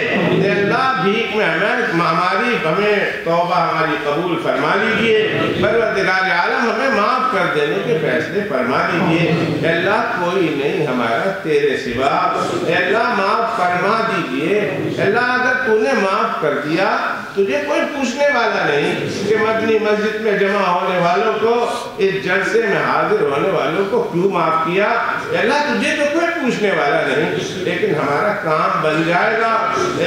اللہ بھیک میں ہمیں توبہ ہماری قبول فرما لیجئے پروردگار عالم ہمیں معاف کر دینے کے فیصلے فرما دیجئے اللہ کوئی نہیں ہمارا تیرے سوا اللہ معاف فرما دیجئے اللہ اگر تو نے معاف کر دیا تجھے کوئی پوچھنے والا نہیں کہ مدنی مسجد میں جمع ہونے والوں کو اس جلسے میں حاضر ہونے والوں کو کیوں معاف کیا اللہ تجھے تو کوئی پوچھنے والا نہیں لیکن ہمارا کام بن جائے گا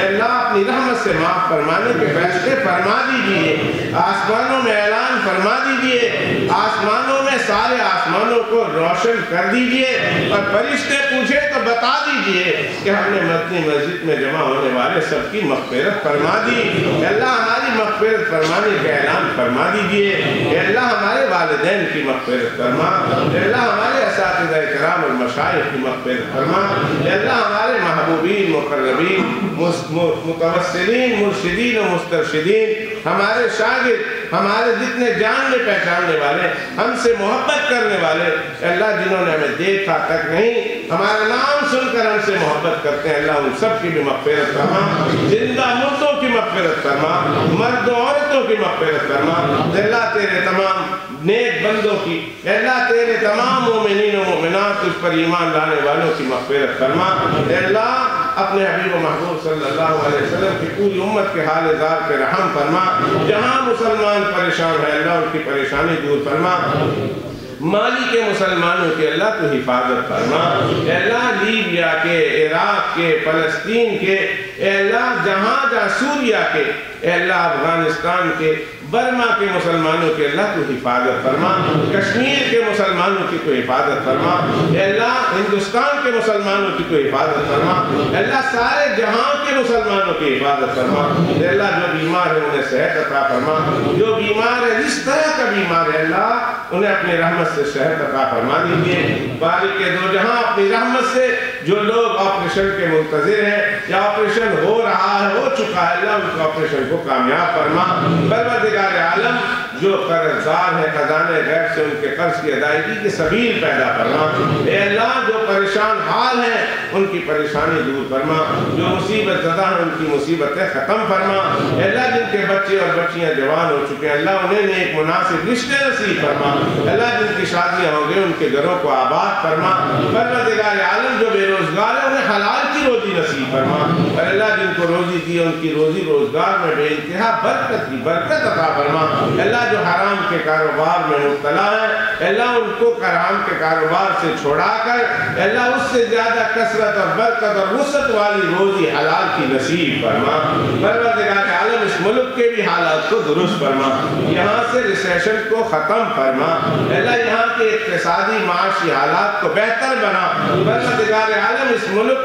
اللہ اپنی رحمت سے معاف فرمانے کے فیصلے فرما دیجئے آسمانوں میں اعلان فرما دیجئے آسمانوں میں سارے آسمانوں کو روشن کر دیجئے اور فرشتے پوچھے تو بتا دیجئے کہ ہم نے مدنی مسجد میں جمع ہونے والے سب کی مغفرت فرما دی اللہ ہماری مغفرت فرمانے کا اعلان فرما دیجئے کہ اللہ ہمارے والدین کی مغفرت فرما اللہ ہمارے اساتذہ کرام اور مشائخ کی مغفرت فرما اللہ ہمارے محبوبین مقربین متوسلین مرشدین و مسترشدین ہمارے شاگرد ہمارے جتنے جاننے پہچاننے والے ہم سے محبت کرنے والے اللہ جنہوں نے ہمیں دیکھا تک نہیں ہمارا نام سن کر ہم سے محبت کرتے ہیں اللہ ان سب کی بھی مغفرت فرما زندہ مردوں کی مغفرت فرما مرد و عورتوں کی مغفرت فرما اللہ تیرے تمام نیک بندوں کی اللہ تیرے تمام مومنین و مومنات اس پر ایمان لانے والوں کی مغفرت فرما اللہ اپنے حبیب و محبوب صلی اللہ علیہ وسلم کی پوری امت کے حال زار پہ رحم فرما جہاں مسلمان پریشان ہے اللہ ان کی پریشانی دور فرما مالی کے مسلمانوں کی اللہ تو حفاظت فرما، اے اللہ لیبیا کے، عراق کے، فلسطین کے، اے اللہ جہاں جہاں سوریہ کے، اے اللہ افغانستان کے، برما کے مسلمانوں کی اللہ تو حفاظت فرما، کشمیر کے مسلمانوں کی تو حفاظت فرما، اے اللہ ہندوستان کے مسلمانوں کی تو حفاظت فرما، اے اللہ سارے جہاں کے مسلمانوں کی حفاظت فرما، اے اللہ جو بیمار ہے انہیں صحت عطا فرما، جو بیمار ہے جس طرح کا بیمار ہے اللہ انہیں اپنی رحمت سے صحت عطا فرما دیجیے، بارک کے دو جہاں اپنی رحمت سے جو لوگ آپریشن کے منتظر ہیں یا آپریشن ہو رہا ہے، ہو چکا ہے، اللہ ان کو آپریشن کو کامیاب فرما، پروردگار عالم جو قرض دار ہے خزانے غیب سے ان کے قرض کی ادائیگی کے سبیل پیدا فرما، اے اللہ جو پریشان حال ہیں ان کی پریشانی دور فرما، جو مصیبت زدہ ہیں ان کی مصیبتیں ختم فرما، اے اللہ جن کے بچے اور بچیاں جوان ہو چکے ہیں اللہ انہیں ایک مناسب رشتے نصیب فرما، اے اللہ جن کی شادیاں ہوں گے ان کے گھروں کو آباد فرما، پروردگار عالم جو بے روزگار ہے انہیں حلال کی روزی نصیب فرما، اور اللہ جن کو روزی دی ان کی روزی روزگار میں بے انتہا برکت عطا فرما، اللہ جو حرام کے کاروبار میں مبتلا ہے اللہ ان کو حرام کے کاروبار سے چھوڑا کر اللہ اس سے زیادہ کثرت اور برکت اور وسعت والی روزی حلال کی نصیب فرما، پروردگار عالم اس ملک کے بھی حالات کو درست فرما، یہاں سے ریسیشن کو ختم فرما، اللہ یہاں کے اقتصادی معاشی حالات کو بہتر بنا، پروردگار عالم اس ملک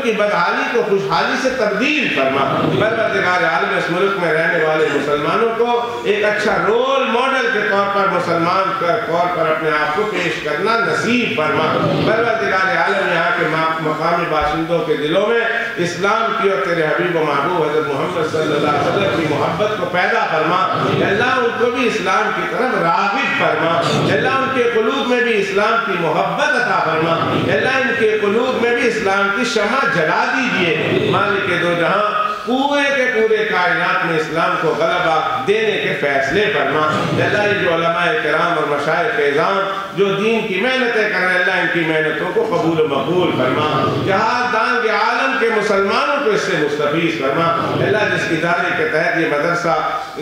کی بدحالی کو خوشحالی سے تبدیل فرما، پروردگار عالم اس ملک میں رہنے والے مسلمانوں کو ایک اچھا رول ماڈل کے طور پر مسلمان کے طور پر اپنے آپ کو پیش کرنا نصیب فرما، پروردگار عالم یہاں کے مقامی باشندوں کے دلوں میں اسلام کی اور تیرے حبیب و محبوب حضرت محمد صلی اللہ علیہ وسلم کی محبت کو پیدا فرما، اللہ ان کو بھی اسلام کی طرف راغب فرما، اللہ ان کے قلوب میں بھی اسلام کی محبت عطا فرما، اللہ ان کے قلوب میں بھی اسلام کی شمع جلا دیجئے، مالک دو جہاں پورے کے پورے کائنات میں اسلام کو غلبہ دینے کے فیصلے فرما، اللہ یہ جو علماء کرام اور مشائخ اعظام جو دین کی محنتیں کر رہے ہیں اللہ ان کی محنتوں کو قبول و مقبول فرما، جہاد دان کے عالم کے مسلمانوں کو اس سے مستفیض فرما، اللہ جس ادارے کے تحت یہ مدرسہ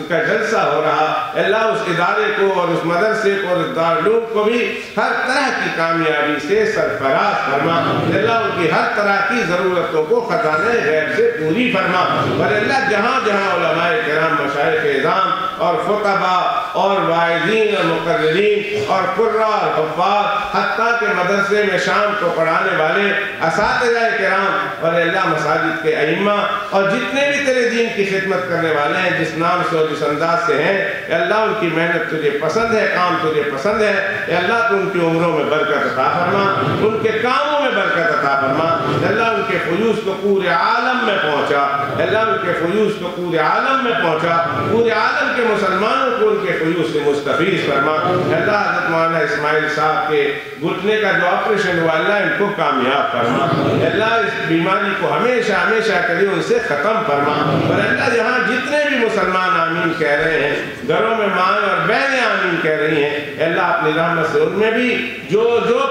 کا جلسہ ہو رہا اللہ اس ادارے کو اور اس مدرسے کو اور اس دارالعلوم کو بھی ہر طرح کی کامیابی سے سرفراز فرما، اللہ ان کی ہر طرح کی ضرورتوں کو خزانہ غیب سے پوری فرما، اور اللہ جہاں جہاں علماء کرام مشائخ اعظام اور خطبہ اور واعظین اور مقررین اور قراء اور حفاظ حتیٰ کہ مدرسے میں شام کو پڑھانے والے اساتذہ کرام اور اللہ مساجد کے ائمہ اور جتنے بھی تیرے دین کی خدمت کرنے والے ہیں جس نام سے اور جس انداز سے ہیں اے اللہ ان کی محنت تجھے پسند ہے، کام تجھے پسند ہے، اے اللہ تو ان کی عمروں میں برکت عطا فرما، ان کے کاموں میں برکت عطا فرما، اے اللہ ان کے فیوز کو پورے عالم میں پہنچا، اے اللہ ان کے فیوز کو پورے عالم میں پہنچا، پورے عالم کے مسلمانوں کو ان کے فیوز سے مستفیض فرما، اے اللہ حضرت مولانا اسماعیل صاحب کے گھٹنے کا جو آپریشن ہوا اللہ ان کو کامیاب فرما، اے اللہ اس بیماری کو ہمیشہ ہمیشہ کے لیے ان سے ختم فرما، اور اللہ یہاں جتنے بھی مسلمان آمین کہہ رہے ہیں گھروں میں ماں اور بہنیں آمین کہہ رہی ہیں اے اللہ اپنی رحمت سے ان میں بھی جو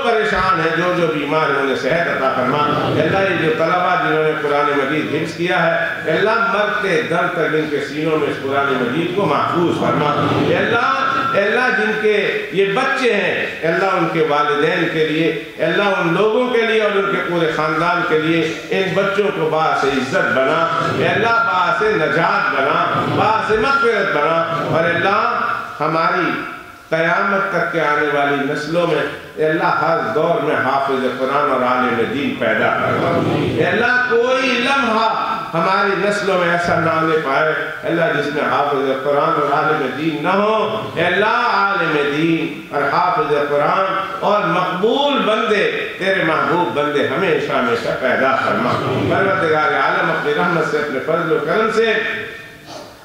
پریشان ہیں جو بیمار ہیں انہیں صحت عطا فرما، اے اللہ یہ جو طلبہ جنہوں نے قرآن مجید حفظ کیا ہے اے اللہ مرتے دم تک ان کے سینوں میں اس قرآن مجید کو محفوظ فرما، اے اللہ جن کے یہ بچے ہیں اے اللہ ان کے والدین کے لیے اے اللہ ان لوگوں کے لیے اور ان کے پورے خاندان کے لیے ان بچوں کو باعث عزت بنا، اے اللہ باعث نجات بنا، باعث مغفرت بنا، اور اے اللہ ہماری قیامت تک کے آنے والی نسلوں میں اے اللہ ہر دور میں حافظ قرآن اور عالم دین پیدا کرنا، اے اللہ کوئی لمحہ ہماری نسلوں میں ایسا نہ آنے پائے اللہ جس میں حافظ قرآن اور عالم دین نہ ہو، اے اللہ عالم دین اور حافظ قرآن اور مقبول بندے تیرے محبوب بندے ہمیشہ ہمیشہ پیدا فرما، پروردگار عالم اپنی رحمت سے اپنے فضل و کرم سے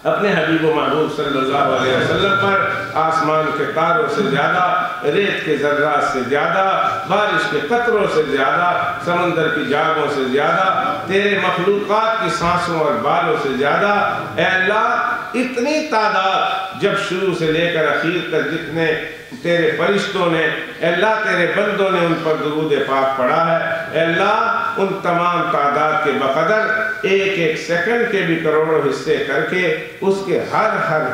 اپنے حبیب و محبوب صلی اللہ علیہ وسلم پر آسمان کے تاروں سے زیادہ، ریت کے ذرات سے زیادہ، بارش کے قطروں سے زیادہ، سمندر کی جاگوں سے زیادہ، تیرے مخلوقات کی سانسوں اور بالوں سے زیادہ اے اللہ اتنی تعداد جب شروع سے لے کر اخیر تک جتنے تیرے فرشتوں نے اے اللہ تیرے بندوں نے ان پر درود پاک پڑھا ہے، اے اللہ ان تمام تعداد کے بقدر ایک ایک سیکنڈ کے بھی کروڑوں حصے کر کے اس کے ہر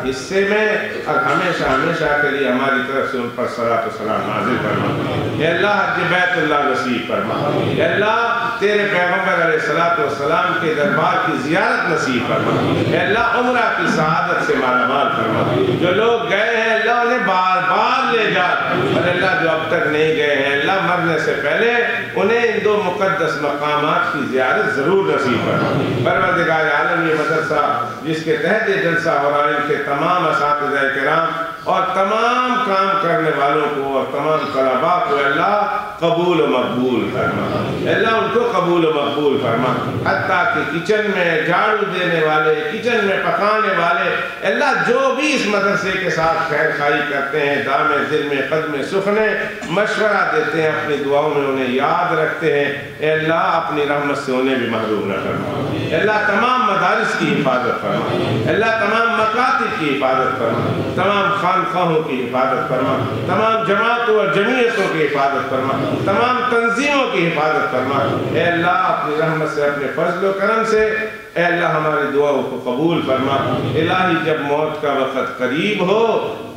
حصے میں اور ہمیشہ ہمیشہ کے لیے ہماری طرف سے ان پر صلاۃ و سلام نازل فرما۔ اے اللہ حج بیت اللہ نصیب فرما، اے اللہ تیرے پیغمبر علیہ الصلوۃ والسلام کے دربار کی زیارت نصیب فرما، اے اللہ عمرہ کی سعادت سے مالا مال فرما۔ جو لوگ گئے ہیں اللہ انہیں بار بار لے جا، اور اللہ جو اب تک نہیں گئے ہیں اللہ مرنے سے پہلے انہیں ان دو مقدس مقامات کی زیارت ضرور نصیب فرما۔ پروردگار عالم یہ مدرسہ جس کے تحت یہ جلسہ ہو رہا ہے ان کے تمام اساتذہ کرام اور تمام کام کرنے والوں کو اور تمام طلباء کو اللہ قبول و مقبول فرما، اللہ ان کو قبول و مقبول فرما، حتیٰ کہ کچن میں جھاڑو دینے والے، کچن میں پکانے والے، اللہ جو بھی اس مدرسے کے ساتھ خیر خواہی کرتے ہیں، دام دل میں قدم سخنے مشورہ دیتے ہیں، اپنی دعاؤں میں انہیں یاد رکھتے ہیں، اے اللہ اپنی رحمت سے انہیں بھی محروم نہ فرما، اے اللہ تمام مدارس کی حفاظت فرما، اے اللہ تمام مکاتب کی حفاظت فرما، تمام خانقاہوں کی حفاظت فرما، تمام جماعتوں اور جمعیتوں کی حفاظت فرما، تمام تنظیموں کی حفاظت فرما، اے اللہ اپنی رحمت سے اپنے فضل و کرم سے اے اللہ ہماری دعاؤں کو قبول فرما۔ الہی جب موت کا وقت قریب ہو،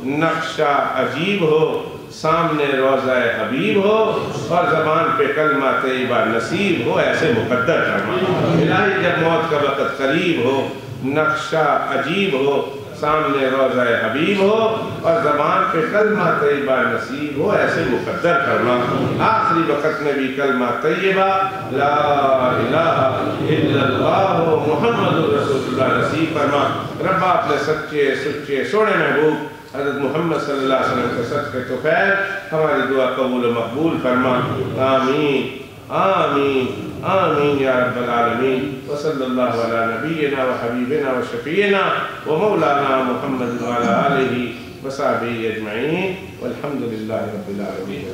نقشہ عجیب ہو، سامنے روضہ حبیب ہو اور زبان پہ کلمہ طیبہ نصیب ہو، ایسے مقدر فرما۔ الہی جب موت کا وقت قریب ہو، نقشہ عجیب ہو، سامنے روضہ حبیب ہو اور زبان پہ کلمہ طیبہ نصیب ہو، ایسے مقدر فرما۔ آخری وقت میں بھی کلمہ طیبہ لا الہ الا اللہ محمد رسول اللہ نصیب فرما۔ ربا اپنے سچے سچے سونے محبوب حضرت محمد صلی اللہ علیہ وسلم کے صدقے تو خیر ہماری دعا قبول و مقبول فرما۔ آمین آمین آمین یا رب العالمین، وصلی اللہ علی نبینا و حبیبنا و شفیعنا و مولانا محمد و علی آلہ و صحبہ اجمعین والحمد للہ رب العالمین۔